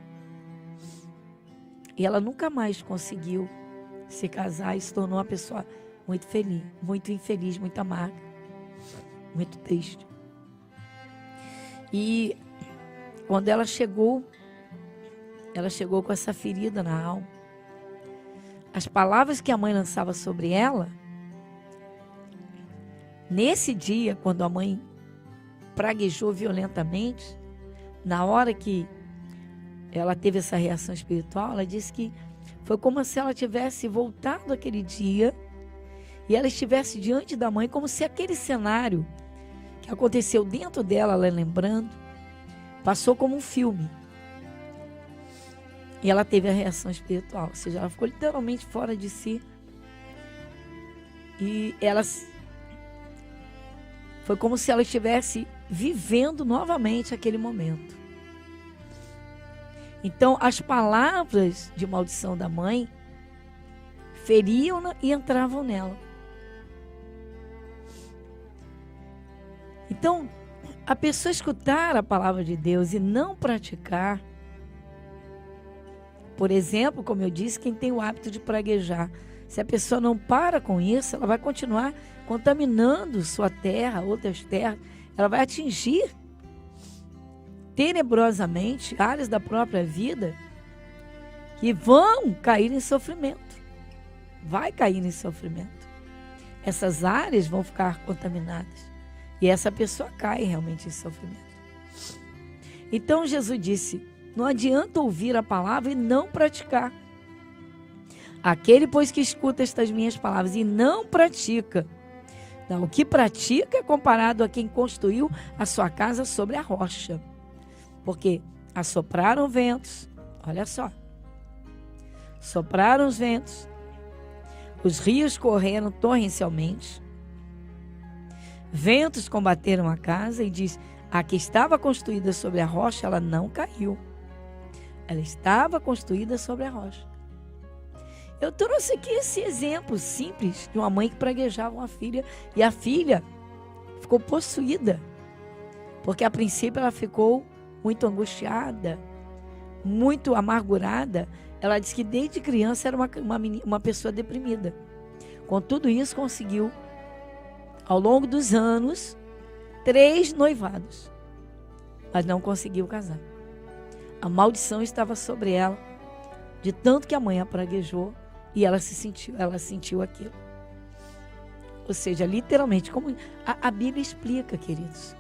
E ela nunca mais conseguiu se casar e se tornou uma pessoa muito feliz, muito infeliz, muito amarga, muito triste. E quando ela chegou com essa ferida na alma. As palavras que a mãe lançava sobre ela, nesse dia, quando a mãe praguejou violentamente, na hora que ela teve essa reação espiritual, ela disse que foi como se ela tivesse voltado aquele dia e ela estivesse diante da mãe, como se aquele cenário que aconteceu dentro dela, ela lembrando, passou como um filme. E ela teve a reação espiritual, ou seja, ela ficou literalmente fora de si. E ela foi como se ela estivesse vivendo novamente aquele momento. Então, as palavras de maldição da mãe feriam-na e entravam nela. Então, a pessoa escutar a palavra de Deus e não praticar, por exemplo, como eu disse, quem tem o hábito de praguejar, se a pessoa não para com isso, ela vai continuar contaminando sua terra, outras terras, ela vai atingir tenebrosamente áreas da própria vida que vão cair em sofrimento. Vai cair em sofrimento. Essas áreas vão ficar contaminadas. E essa pessoa cai realmente em sofrimento. Então Jesus disse, não adianta ouvir a palavra e não praticar. Aquele, pois, que escuta estas minhas palavras e não pratica. Não, o que pratica é comparado a quem construiu a sua casa sobre a rocha. Porque assopraram ventos, olha só. Sopraram os ventos, os rios correram torrencialmente, ventos combateram a casa e diz, a que estava construída sobre a rocha, ela não caiu. Ela estava construída sobre a rocha. Eu trouxe aqui esse exemplo simples de uma mãe que praguejava uma filha e a filha ficou possuída. Porque a princípio ela ficou muito angustiada, muito amargurada. Ela disse que desde criança era uma pessoa deprimida. Com tudo isso conseguiu, ao longo dos anos, 3 noivados. Mas não conseguiu casar. A maldição estava sobre ela, de tanto que a mãe a praguejou e ela sentiu aquilo. Ou seja, literalmente, como a Bíblia explica, queridos.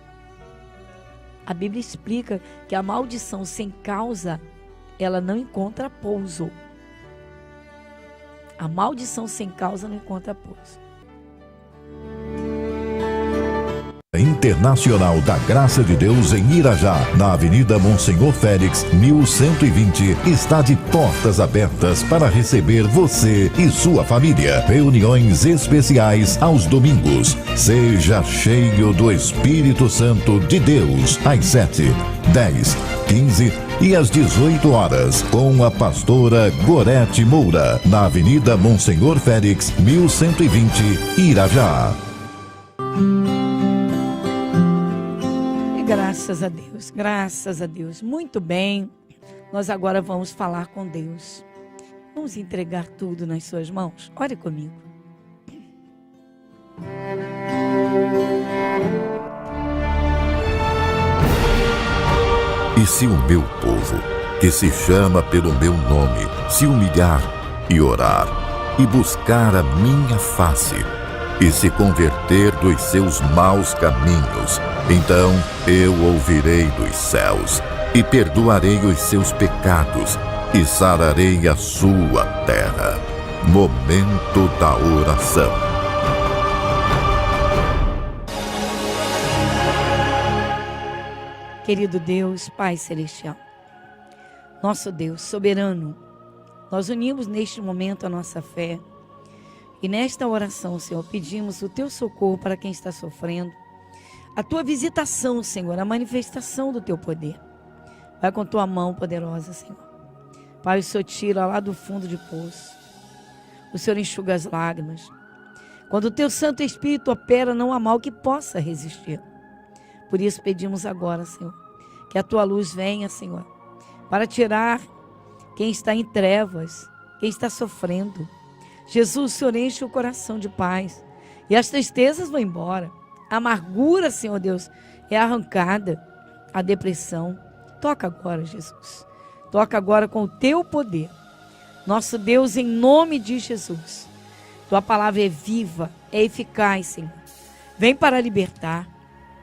A Bíblia explica que a maldição sem causa, ela não encontra pouso. A maldição sem causa não encontra pouso. Internacional da Graça de Deus em Irajá, na Avenida Monsenhor Félix, 1120, está de portas abertas para receber você e sua família. Reuniões especiais aos domingos. Seja cheio do Espírito Santo de Deus, às 7, 10, 15 e às 18 horas, com a pastora Gorete Moura, na Avenida Monsenhor Félix, 1120, Irajá. Graças a Deus. Muito bem, nós agora vamos falar com Deus. Vamos entregar tudo nas suas mãos? Ore comigo. E se o meu povo, que se chama pelo meu nome, se humilhar e orar, e buscar a minha face, e se converter dos seus maus caminhos, então eu ouvirei dos céus, e perdoarei os seus pecados, e sararei a sua terra. Momento da oração. Querido Deus, Pai Celestial, nosso Deus soberano, nós unimos neste momento a nossa fé, e nesta oração, Senhor, pedimos o Teu socorro para quem está sofrendo, a Tua visitação, Senhor, a manifestação do Teu poder. Vai com Tua mão poderosa, Senhor. Pai, o Senhor tira lá do fundo de poço, o Senhor enxuga as lágrimas. Quando o Teu Santo Espírito opera, não há mal que possa resistir. Por isso pedimos agora, Senhor, que a Tua luz venha, Senhor, para tirar quem está em trevas, quem está sofrendo. Jesus, o Senhor enche o coração de paz e as tristezas vão embora. A amargura, Senhor Deus, é arrancada. A depressão. Toca agora, Jesus. Toca agora com o Teu poder. Nosso Deus, em nome de Jesus. Tua palavra é viva, é eficaz, Senhor. Vem para libertar.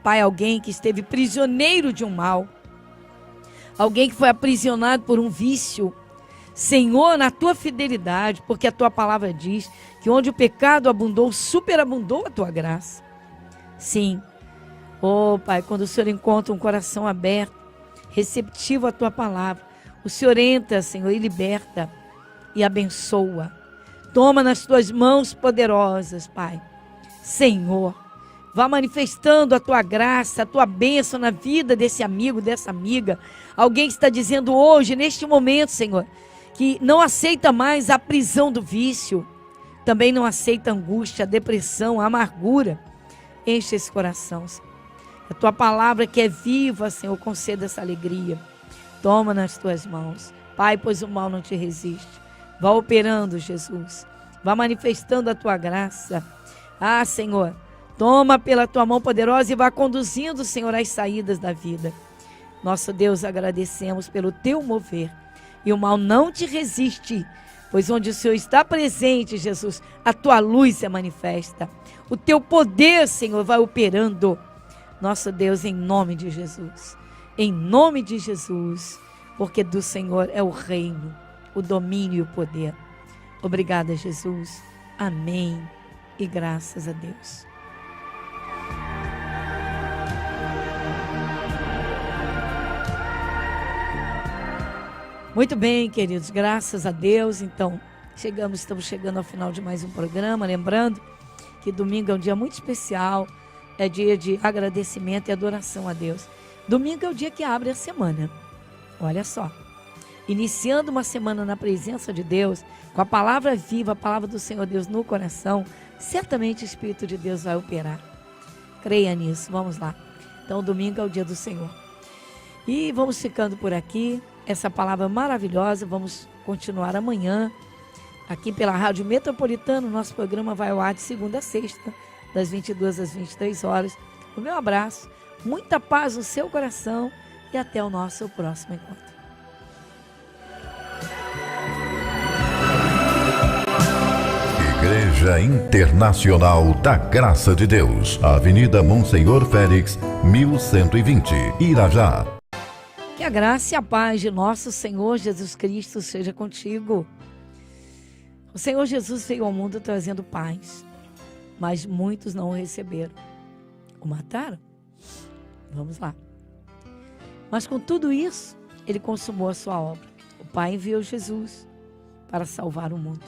Pai, alguém que esteve prisioneiro de um mal. Alguém que foi aprisionado por um vício. Senhor, na Tua fidelidade, porque a Tua palavra diz que onde o pecado abundou, superabundou a Tua graça. Sim, oh Pai, quando o Senhor encontra um coração aberto, receptivo à Tua palavra, o Senhor entra, Senhor, e liberta e abençoa. Toma nas Tuas mãos poderosas, Pai. Senhor, Vá manifestando a tua graça, a tua bênção na vida desse amigo, dessa amiga. Alguém que está dizendo hoje, neste momento, Senhor, que não aceita mais a prisão do vício. Também não aceita a angústia, a depressão, a amargura. Enche esse coração, Senhor. A tua palavra que é viva, Senhor, conceda essa alegria. Toma nas tuas mãos. Pai, pois o mal não te resiste. Vá operando, Jesus. Vá manifestando a tua graça. Ah, Senhor, toma pela tua mão poderosa e vá conduzindo, Senhor, as saídas da vida. Nosso Deus, agradecemos pelo teu mover. E o mal não te resiste, pois onde o Senhor está presente, Jesus, a tua luz se manifesta. O teu poder, Senhor, vai operando. Nosso Deus, em nome de Jesus. Em nome de Jesus, porque do Senhor é o reino, o domínio e o poder. Obrigada, Jesus. Amém. E graças a Deus. Muito bem, queridos, graças a Deus. Então, estamos chegando ao final de mais um programa. Lembrando que domingo é um dia muito especial, é dia de agradecimento e adoração a Deus. Domingo é o dia que abre a semana. Olha só, iniciando uma semana na presença de Deus, com a palavra viva, a palavra do Senhor Deus no coração, certamente o Espírito de Deus vai operar. Creia nisso, vamos lá. Então, domingo é o dia do Senhor. E vamos ficando por aqui. Essa palavra maravilhosa, vamos continuar amanhã, aqui pela Rádio Metropolitana. O nosso programa vai ao ar de segunda a sexta, das 22 às 23 horas. O meu abraço, muita paz no seu coração e até o nosso próximo encontro. Igreja Internacional da Graça de Deus, Avenida Monsenhor Félix, 1120, Irajá. Que a graça e a paz de nosso Senhor Jesus Cristo seja contigo. O Senhor Jesus veio ao mundo trazendo paz, mas muitos não o receberam. O mataram? Vamos lá. Mas com tudo isso, ele consumou a sua obra. O Pai enviou Jesus para salvar o mundo.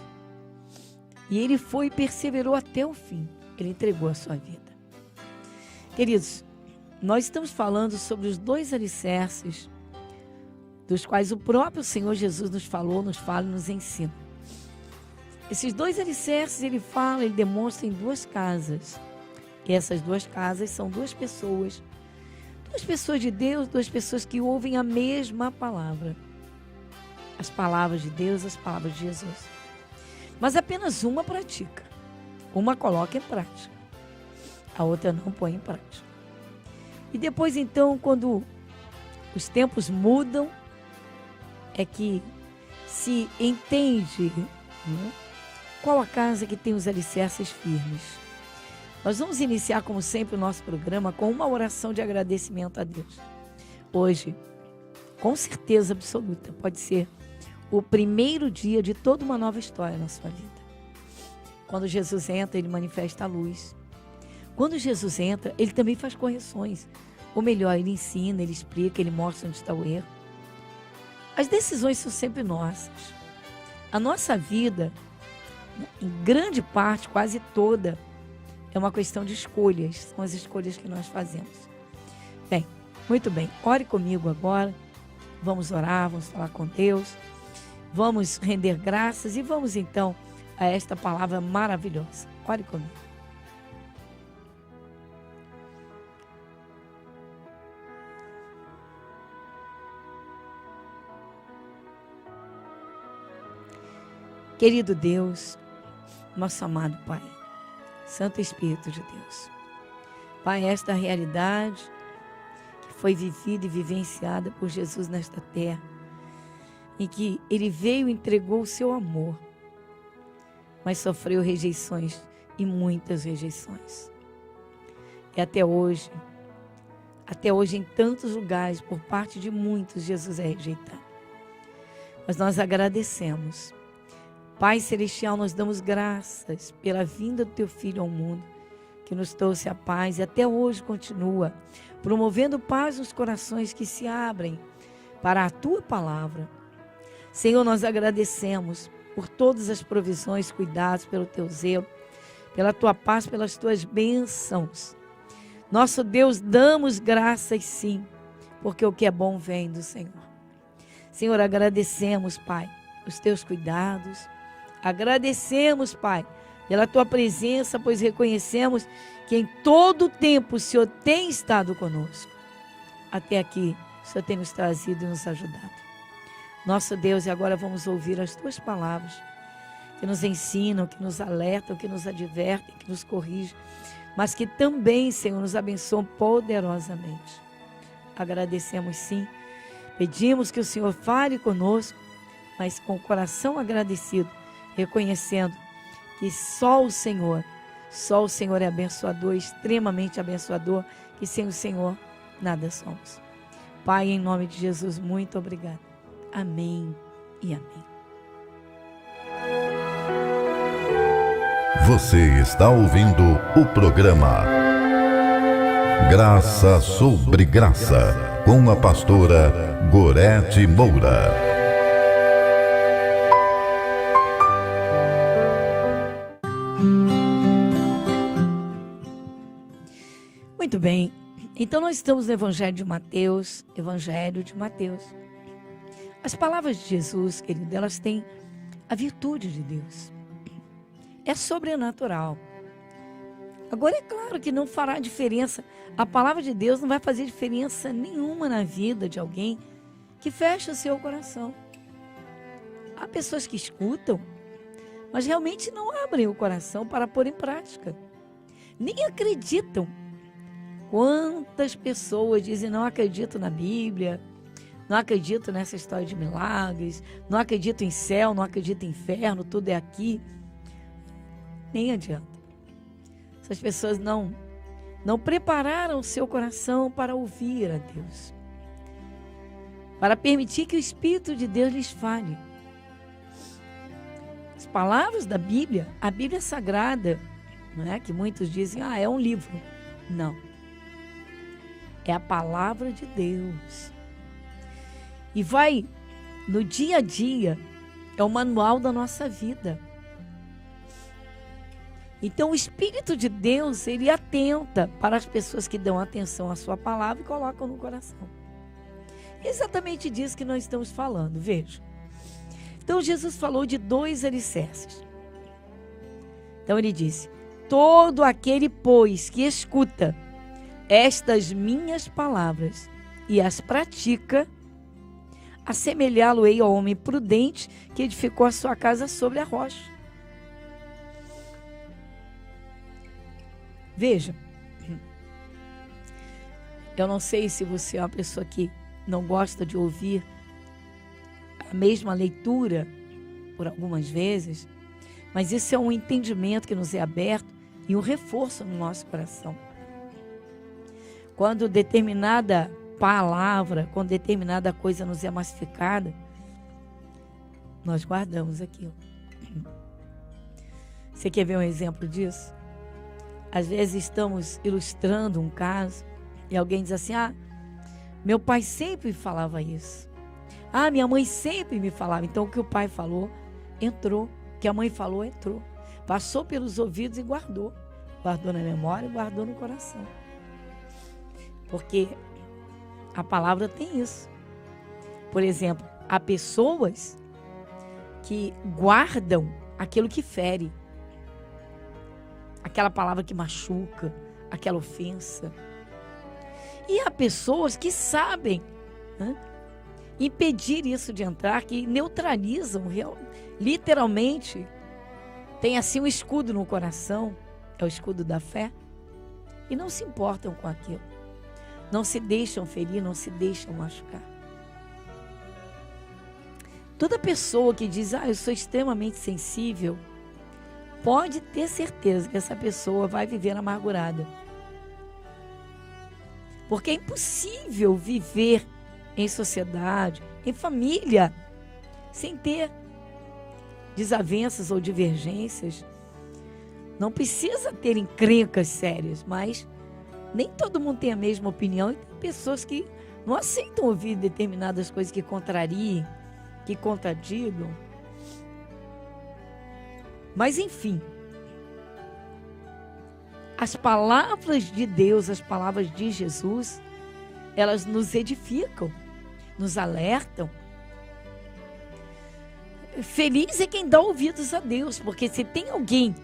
E ele foi e perseverou até o fim. Ele entregou a sua vida. Queridos, nós estamos falando sobre os dois alicerces dos quais o próprio Senhor Jesus nos falou, nos fala e nos ensina. Esses dois alicerces, ele fala, ele demonstra em duas casas. E essas duas casas são duas pessoas de Deus, duas pessoas que ouvem a mesma palavra. As palavras de Deus, as palavras de Jesus. Mas apenas uma pratica. Uma coloca em prática. A outra não põe em prática. E depois, então, quando os tempos mudam, é que se entende, né, qual a casa que tem os alicerces firmes. Nós vamos iniciar, como sempre, o nosso programa com uma oração de agradecimento a Deus. Hoje, com certeza absoluta, pode ser o primeiro dia de toda uma nova história na sua vida. Quando Jesus entra, ele manifesta a luz. Quando Jesus entra, ele também faz correções. Ou melhor, ele ensina, ele explica, ele mostra onde está o erro. As decisões são sempre nossas. A nossa vida, em grande parte, quase toda, é uma questão de escolhas. São as escolhas que nós fazemos. Bem, muito bem. Ore comigo agora. Vamos orar, vamos falar com Deus. Vamos render graças e vamos então a esta palavra maravilhosa. Ore comigo. Querido Deus, nosso amado Pai, Santo Espírito de Deus. Pai, esta realidade que foi vivida e vivenciada por Jesus nesta terra, em que Ele veio e entregou o seu amor, mas sofreu rejeições e muitas rejeições. E até hoje em tantos lugares, por parte de muitos, Jesus é rejeitado. Mas nós agradecemos. Pai Celestial, nós damos graças pela vinda do Teu Filho ao mundo, que nos trouxe a paz e até hoje continua promovendo paz nos corações que se abrem para a Tua palavra. Senhor, nós agradecemos por todas as provisões, cuidados, pelo Teu zelo, pela Tua paz, pelas Tuas bênçãos. Nosso Deus, damos graças sim, porque o que é bom vem do Senhor. Senhor, agradecemos, Pai, os teus cuidados. Agradecemos, Pai, pela tua presença, pois reconhecemos que em todo o tempo o Senhor tem estado conosco. Até aqui, o Senhor tem nos trazido e nos ajudado. Nosso Deus, e agora vamos ouvir as tuas palavras, que nos ensinam, que nos alertam, que nos advertem, que nos corrigem, mas que também, Senhor, nos abençoam poderosamente. Agradecemos sim, pedimos que o Senhor fale conosco, mas com o coração agradecido, reconhecendo que só o Senhor é abençoador, extremamente abençoador, e sem o Senhor nada somos. Pai, em nome de Jesus, muito obrigado. Amém e amém. Você está ouvindo o programa Graça sobre Graça, com a pastora Gorete Moura. Muito bem, então nós estamos no Evangelho de Mateus. As palavras de Jesus, querido, elas têm a virtude de Deus. É sobrenatural. Agora é claro que não fará diferença. A palavra de Deus não vai fazer diferença nenhuma na vida de alguém que fecha o seu coração. Há pessoas que escutam, mas realmente não abrem o coração para pôr em prática. Nem acreditam. Quantas pessoas dizem: não acredito na Bíblia, não acredito nessa história de milagres, não acredito em céu, não acredito em inferno, tudo é aqui. Nem adianta. Essas pessoas não prepararam o seu coração para ouvir a Deus, para permitir que o Espírito de Deus lhes fale. As palavras da Bíblia, a Bíblia Sagrada, não é? Que muitos dizem: é um livro. Não. É a palavra de Deus. E vai no dia a dia, é o manual da nossa vida. Então o Espírito de Deus, ele atenta para as pessoas que dão atenção à sua palavra e colocam no coração. É exatamente disso que nós estamos falando, veja. Então Jesus falou de 2 alicerces. Então ele disse: todo aquele, pois, que escuta estas minhas palavras e as pratica, assemelhá-lo-ei ao homem prudente que edificou a sua casa sobre a rocha. Veja, eu não sei se você é uma pessoa que não gosta de ouvir a mesma leitura por algumas vezes, mas isso é um entendimento que nos é aberto e um reforço no nosso coração. Quando determinada palavra, quando determinada coisa nos é massificada, nós guardamos aquilo. Você quer ver um exemplo disso? Às vezes estamos ilustrando um caso e alguém diz assim: meu pai sempre falava isso. Minha mãe sempre me falava. Então o que o pai falou, entrou. O que a mãe falou, entrou. Passou pelos ouvidos e guardou. Guardou na memória e guardou no coração. Porque a palavra tem isso. Por exemplo, há pessoas que guardam aquilo que fere. Aquela palavra que machuca, aquela ofensa. E há pessoas que sabem impedir isso de entrar, que neutralizam, literalmente, tem assim um escudo no coração, é o escudo da fé, e não se importam com aquilo. Não se deixam ferir, não se deixam machucar. Toda pessoa que diz: eu sou extremamente sensível, pode ter certeza que essa pessoa vai viver amargurada. Porque é impossível viver em sociedade, em família, sem ter desavenças ou divergências. Não precisa ter encrencas sérias, mas nem todo mundo tem a mesma opinião. E tem pessoas que não aceitam ouvir determinadas coisas que contrariem, que contradigam. Mas enfim, as palavras de Deus, as palavras de Jesus, elas nos edificam, nos alertam. Feliz é quem dá ouvidos a Deus, porque se tem alguém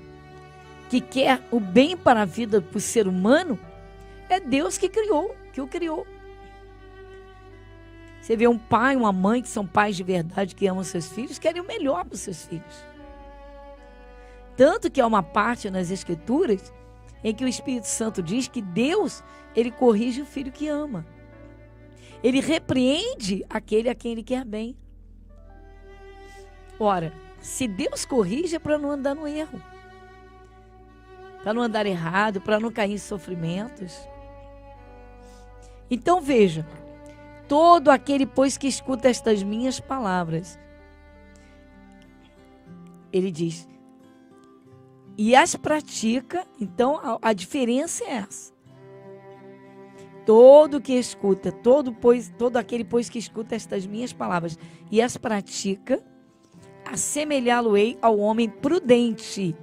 que quer o bem para a vida do ser humano, é Deus que o criou. Você vê um pai, uma mãe que são pais de verdade, que amam seus filhos, querem o melhor para os seus filhos. Tanto que há uma parte nas Escrituras em que o Espírito Santo diz que Deus, ele corrige o filho que ama. Ele repreende aquele a quem ele quer bem. Ora, se Deus corrige é para não andar no erro, para não andar errado, para não cair em sofrimentos. Então veja, todo aquele, pois, que escuta estas minhas palavras, ele diz, e as pratica. Então a diferença é essa. Todo que escuta, todo aquele, pois, que escuta estas minhas palavras e as pratica, assemelhá-lo-ei ao homem prudente,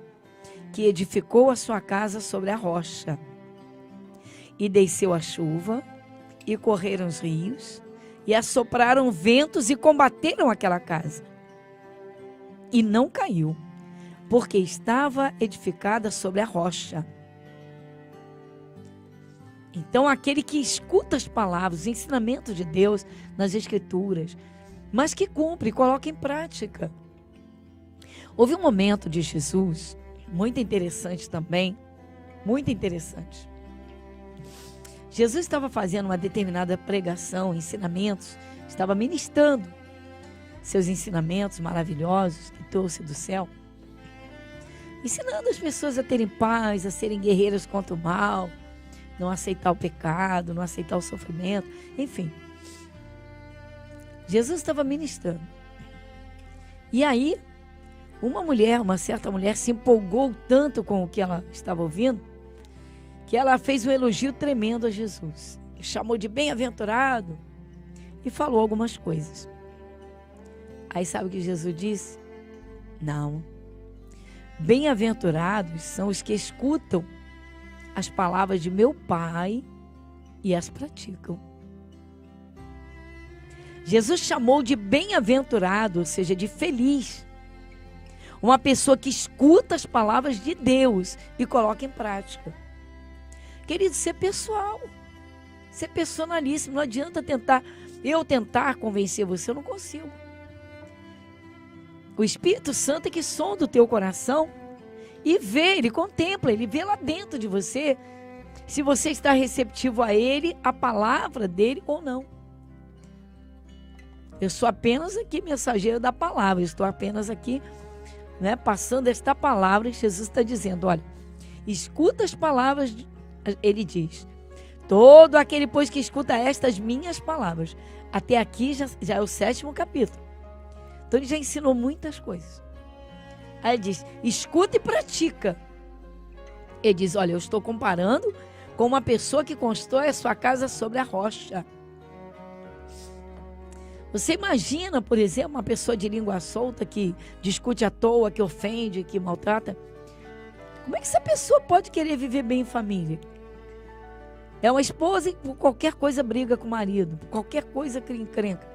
que edificou a sua casa sobre a rocha. E desceu a chuva, e correram os rios, e assopraram ventos, e combateram aquela casa. E não caiu, porque estava edificada sobre a rocha. Então, aquele que escuta as palavras, os ensinamentos de Deus nas Escrituras, mas que cumpre e coloca em prática. Houve um momento de Jesus, muito interessante também, muito interessante. Jesus estava fazendo uma determinada pregação, ensinamentos, estava ministrando seus ensinamentos maravilhosos que trouxe do céu, ensinando as pessoas a terem paz, a serem guerreiras contra o mal, não aceitar o pecado, não aceitar o sofrimento, enfim. Jesus estava ministrando. E aí, uma certa mulher se empolgou tanto com o que ela estava ouvindo, que ela fez um elogio tremendo a Jesus. Chamou de bem-aventurado e falou algumas coisas. Aí sabe o que Jesus disse? Não. Bem-aventurados são os que escutam as palavras de meu Pai e as praticam. Jesus chamou de bem-aventurado, ou seja, de feliz, uma pessoa que escuta as palavras de Deus e coloca em prática. Querido, ser pessoal, ser personalíssimo. Não adianta tentar convencer você, eu não consigo. O Espírito Santo é que sonda o teu coração e vê, ele contempla, ele vê lá dentro de você se você está receptivo a ele, a palavra dele ou não. Eu sou apenas aqui mensageiro da palavra, estou apenas aqui, passando esta palavra, e Jesus está dizendo, olha, escuta as palavras, ele diz, todo aquele, pois, que escuta estas minhas palavras. Até aqui já é o 7º capítulo. Então ele já ensinou muitas coisas. Aí ele diz, escuta e pratica. Ele diz, olha, eu estou comparando com uma pessoa que constrói a sua casa sobre a rocha. Você imagina, por exemplo, uma pessoa de língua solta que discute à toa, que ofende, que maltrata? Como é que essa pessoa pode querer viver bem em família? É uma esposa que por qualquer coisa briga com o marido, por qualquer coisa que encrenca.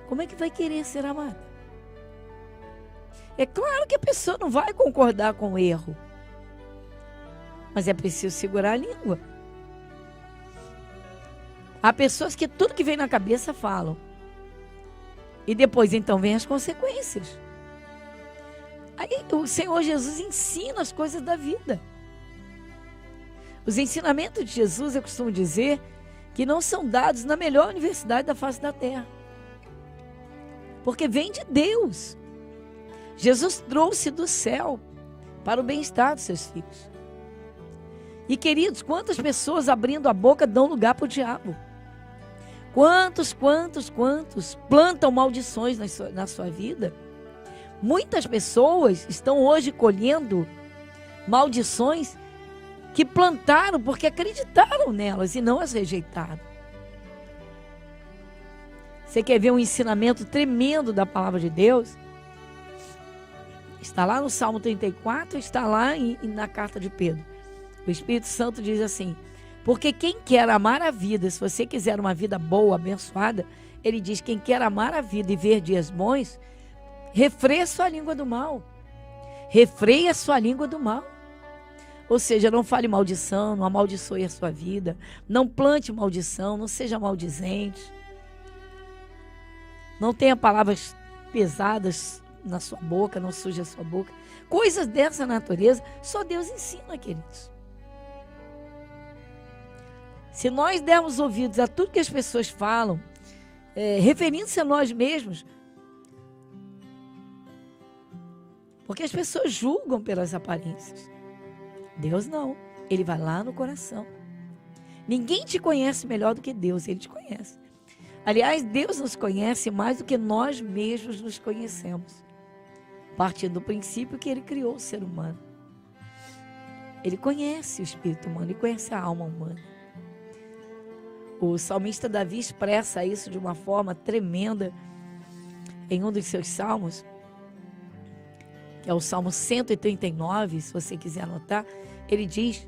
Como é que vai querer ser amada? É claro que a pessoa não vai concordar com o erro, mas é preciso segurar a língua. Há pessoas que tudo que vem na cabeça falam. E depois, então, vem as consequências. Aí o Senhor Jesus ensina as coisas da vida. Os ensinamentos de Jesus, eu costumo dizer, que não são dados na melhor universidade da face da terra. Porque vem de Deus. Jesus trouxe do céu para o bem-estar dos seus filhos. E, queridos, quantas pessoas abrindo a boca dão lugar para o diabo? Quantos plantam maldições na sua vida? Muitas pessoas estão hoje colhendo maldições que plantaram porque acreditaram nelas e não as rejeitaram. Você quer ver um ensinamento tremendo da palavra de Deus? Está lá no Salmo 34, está lá na carta de Pedro. O Espírito Santo diz assim: porque quem quer amar a vida, se você quiser uma vida boa, abençoada, ele diz: quem quer amar a vida e ver dias bons, refreia sua língua do mal. Refreia sua língua do mal. Ou seja, não fale maldição, não amaldiçoe a sua vida, não plante maldição, não seja maldizente. Não tenha palavras pesadas na sua boca, não suje a sua boca. Coisas dessa natureza, só Deus ensina, queridos. Se nós dermos ouvidos a tudo que as pessoas falam, referindo-se a nós mesmos, porque as pessoas julgam pelas aparências. Deus não, Ele vai lá no coração. Ninguém te conhece melhor do que Deus, Ele te conhece. Aliás, Deus nos conhece mais do que nós mesmos nos conhecemos, partindo do princípio que Ele criou o ser humano. Ele conhece o espírito humano, Ele conhece a alma humana. O salmista Davi expressa isso de uma forma tremenda em um dos seus salmos, que é o Salmo 139, se você quiser anotar. Ele diz: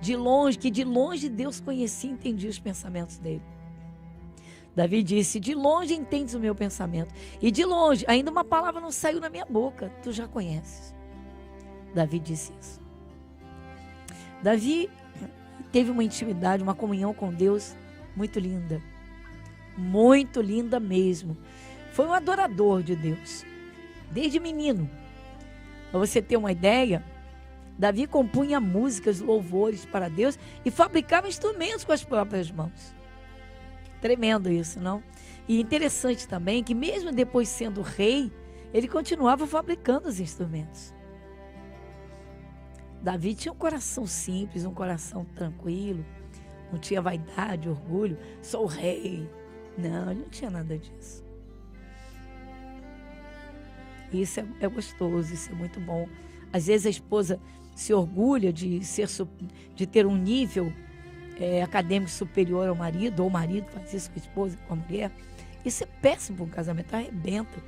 de longe Deus conhecia e entendia os pensamentos dele. Davi disse: de longe entendes o meu pensamento, e de longe, ainda uma palavra não saiu na minha boca, tu já conheces. Davi disse isso. Davi teve uma intimidade, uma comunhão com Deus muito linda mesmo. Foi um adorador de Deus, desde menino. Para você ter uma ideia, Davi compunha músicas, louvores para Deus e fabricava instrumentos com as próprias mãos. Tremendo isso, não? E interessante também que mesmo depois sendo rei, ele continuava fabricando os instrumentos. Davi tinha um coração simples, um coração tranquilo, não tinha vaidade, orgulho, sou o rei. Não, ele não tinha nada disso. Isso é gostoso, isso é muito bom. Às vezes a esposa se orgulha de ter um nível acadêmico superior ao marido, ou o marido faz isso com a esposa, com a mulher. Isso é péssimo para um casamento, arrebenta.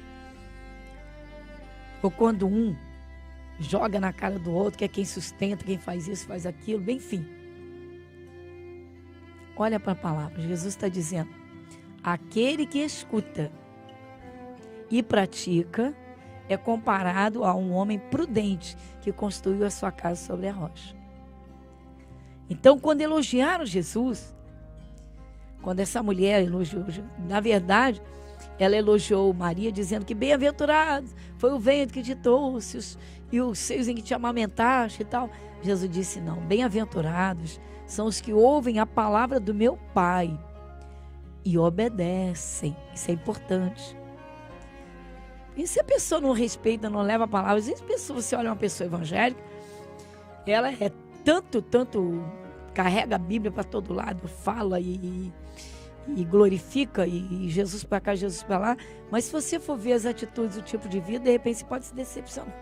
Ou quando um joga na cara do outro, que é quem sustenta, quem faz isso, faz aquilo, bem, enfim. Olha para a palavra, Jesus está dizendo: aquele que escuta e pratica é comparado a um homem prudente que construiu a sua casa sobre a rocha. Então, quando elogiaram Jesus, quando essa mulher elogiou, na verdade, ela elogiou Maria, dizendo que bem-aventurado foi o ventre que te trouxe e os seios em que te amamentaste e tal. Jesus disse: não, bem-aventurados são os que ouvem a palavra do meu Pai e obedecem. Isso é importante. E se a pessoa não respeita, não leva a palavra, às vezes você olha uma pessoa evangélica, ela é tanto carrega a Bíblia para todo lado, fala e glorifica, e Jesus para cá, Jesus para lá, mas se você for ver as atitudes, o tipo de vida, de repente você pode se decepcionar.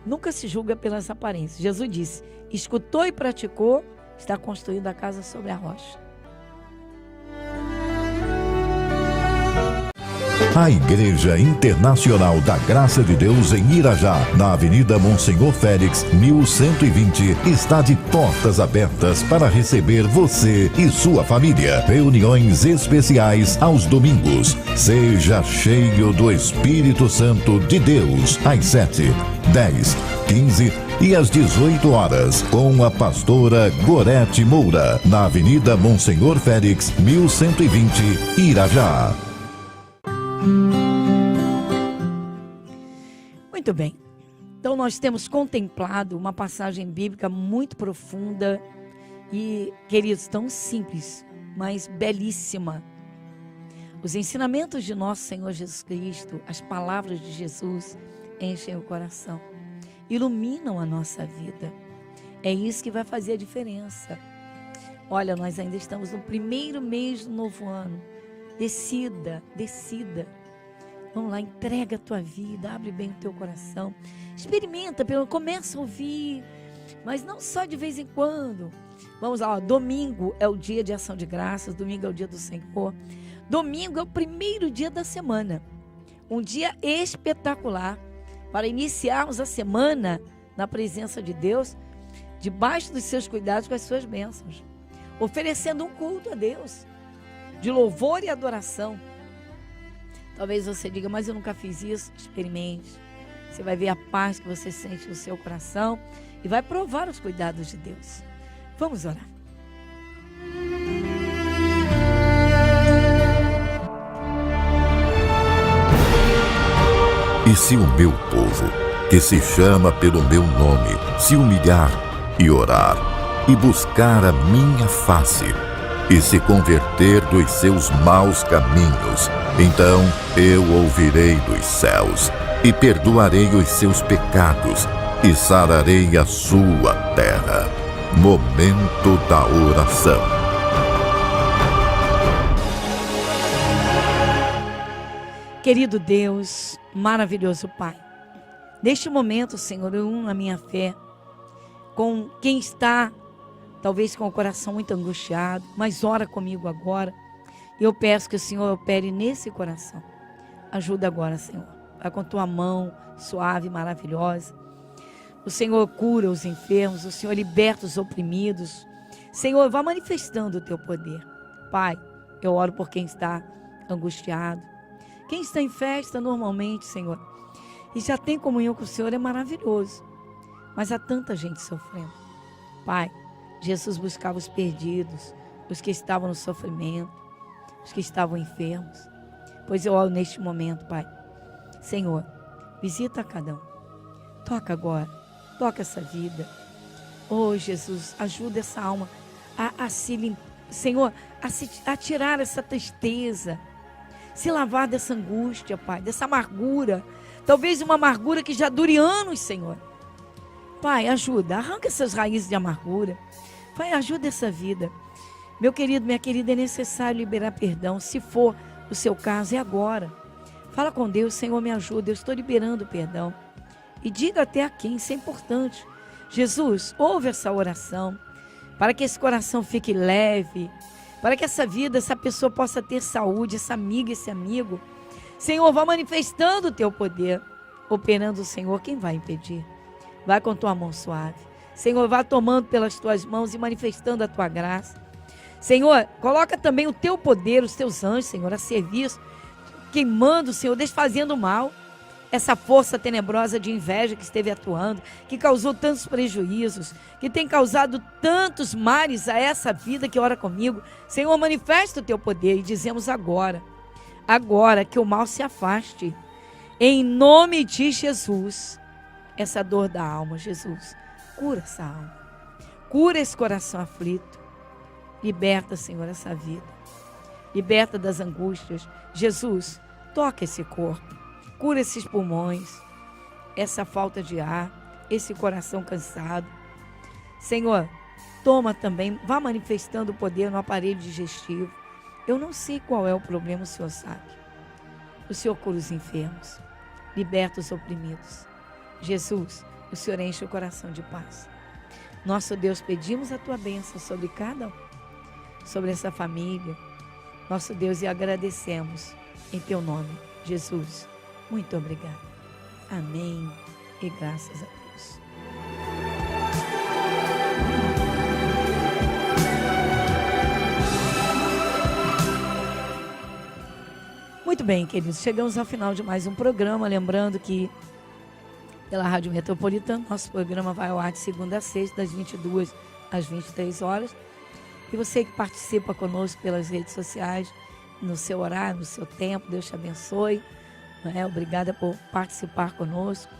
Nunca se julga pelas aparências. Jesus disse: escutou e praticou, está construindo a casa sobre a rocha. A Igreja Internacional da Graça de Deus em Irajá, na Avenida Monsenhor Félix, 1120, está de portas abertas para receber você e sua família. Reuniões especiais aos domingos. Seja cheio do Espírito Santo de Deus, às 7, 10, 15 e às 18 horas, com a pastora Gorete Moura, na Avenida Monsenhor Félix, 1120, Irajá. Muito bem, então nós temos contemplado uma passagem bíblica muito profunda e, queridos, tão simples, mas belíssima. Os ensinamentos de nosso Senhor Jesus Cristo, as palavras de Jesus enchem o coração, iluminam a nossa vida. É isso que vai fazer a diferença. Olha, nós ainda estamos no primeiro mês do novo ano. Decida. Vamos lá, entrega a tua vida, abre bem o teu coração. Experimenta, começa a ouvir, mas não só de vez em quando. Vamos lá, domingo é o dia de ação de graças, domingo é o dia do Senhor. Domingo é o primeiro dia da semana. Um dia espetacular para iniciarmos a semana na presença de Deus. debaixo dos seus cuidados com as suas bênçãos, oferecendo um culto a Deus, de louvor e adoração. Talvez você diga, mas eu nunca fiz isso. Experimente. Você vai ver a paz que você sente no seu coração e vai provar os cuidados de Deus. Vamos orar. E se o meu povo, que se chama pelo meu nome, se humilhar e orar, e buscar a minha face, e se converter dos seus maus caminhos, então eu ouvirei dos céus, e perdoarei os seus pecados, e sararei a sua terra. Momento da oração. Querido Deus, maravilhoso Pai, neste momento, Senhor, eu uno a minha fé com quem está, talvez com o coração muito angustiado, mas ora comigo agora. E eu peço que o Senhor opere nesse coração. Ajuda agora, Senhor. Vai com tua mão suave, maravilhosa. O Senhor cura os enfermos, o Senhor liberta os oprimidos. Senhor, vá manifestando o teu poder. Pai, eu oro por quem está angustiado. Quem está em festa normalmente, Senhor, e já tem comunhão com o Senhor, é maravilhoso. Mas há tanta gente sofrendo. Pai, Jesus buscava os perdidos, os que estavam no sofrimento, os que estavam enfermos. Pois eu oro neste momento, Pai. Senhor, visita cada um. Toca agora, toca essa vida. Oh, Jesus, ajuda essa alma a se limpar. Senhor, a tirar essa tristeza, se lavar dessa angústia, Pai, dessa amargura. Talvez uma amargura que já dure anos, Senhor. Pai, ajuda, arranca essas raízes de amargura. Pai, ajuda essa vida. Meu querido, minha querida, é necessário liberar perdão. Se for o seu caso, é agora. Fala com Deus, Senhor, me ajuda, eu estou liberando perdão. E diga até a quem, isso é importante. Jesus, ouve essa oração, para que esse coração fique leve, para que essa vida, essa pessoa possa ter saúde, essa amiga, esse amigo. Senhor, vá manifestando o teu poder, operando o Senhor, quem vai impedir? Vai com tua mão suave. Senhor, vá tomando pelas tuas mãos e manifestando a tua graça. Senhor, coloca também o teu poder, os teus anjos, Senhor, a serviço, queimando, Senhor, desfazendo o mal. Essa força tenebrosa de inveja que esteve atuando, que causou tantos prejuízos, que tem causado tantos males a essa vida que ora comigo. Senhor, manifesta o teu poder e dizemos agora que o mal se afaste. Em nome de Jesus, essa dor da alma, Jesus, cura essa alma, cura esse coração aflito, liberta, Senhor, essa vida, liberta das angústias. Jesus, toca esse corpo, cura esses pulmões, essa falta de ar, esse coração cansado. Senhor, toma também, vá manifestando o poder no aparelho digestivo. Eu não sei qual é o problema, o Senhor sabe. O Senhor cura os enfermos, liberta os oprimidos. Jesus, o Senhor enche o coração de paz. Nosso Deus, pedimos a tua bênção sobre cada um, sobre essa família. Nosso Deus, e agradecemos em teu nome, Jesus. Muito obrigada. Amém. E graças a Deus. Muito bem, queridos. Chegamos ao final de mais um programa. Lembrando que pela Rádio Metropolitana, nosso programa vai ao ar de segunda a sexta, das 22 às 23 horas. E você que participa conosco pelas redes sociais, no seu horário, no seu tempo, Deus te abençoe. Obrigada por participar conosco.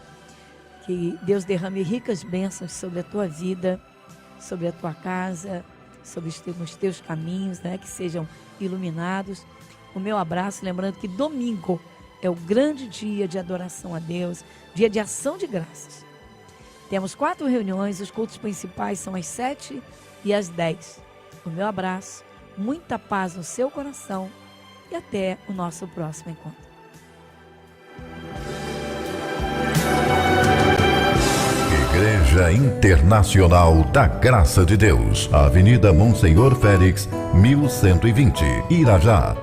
Que Deus derrame ricas bênçãos sobre a tua vida, sobre a tua casa, sobre os teus caminhos, que sejam iluminados. O meu abraço, lembrando que domingo é o grande dia de adoração a Deus, dia de ação de graças. Temos 4 reuniões, os cultos principais são às 7 e às 10. O meu abraço, muita paz no seu coração e até o nosso próximo encontro. Igreja Internacional da Graça de Deus, Avenida Monsenhor Félix, 1120, Irajá.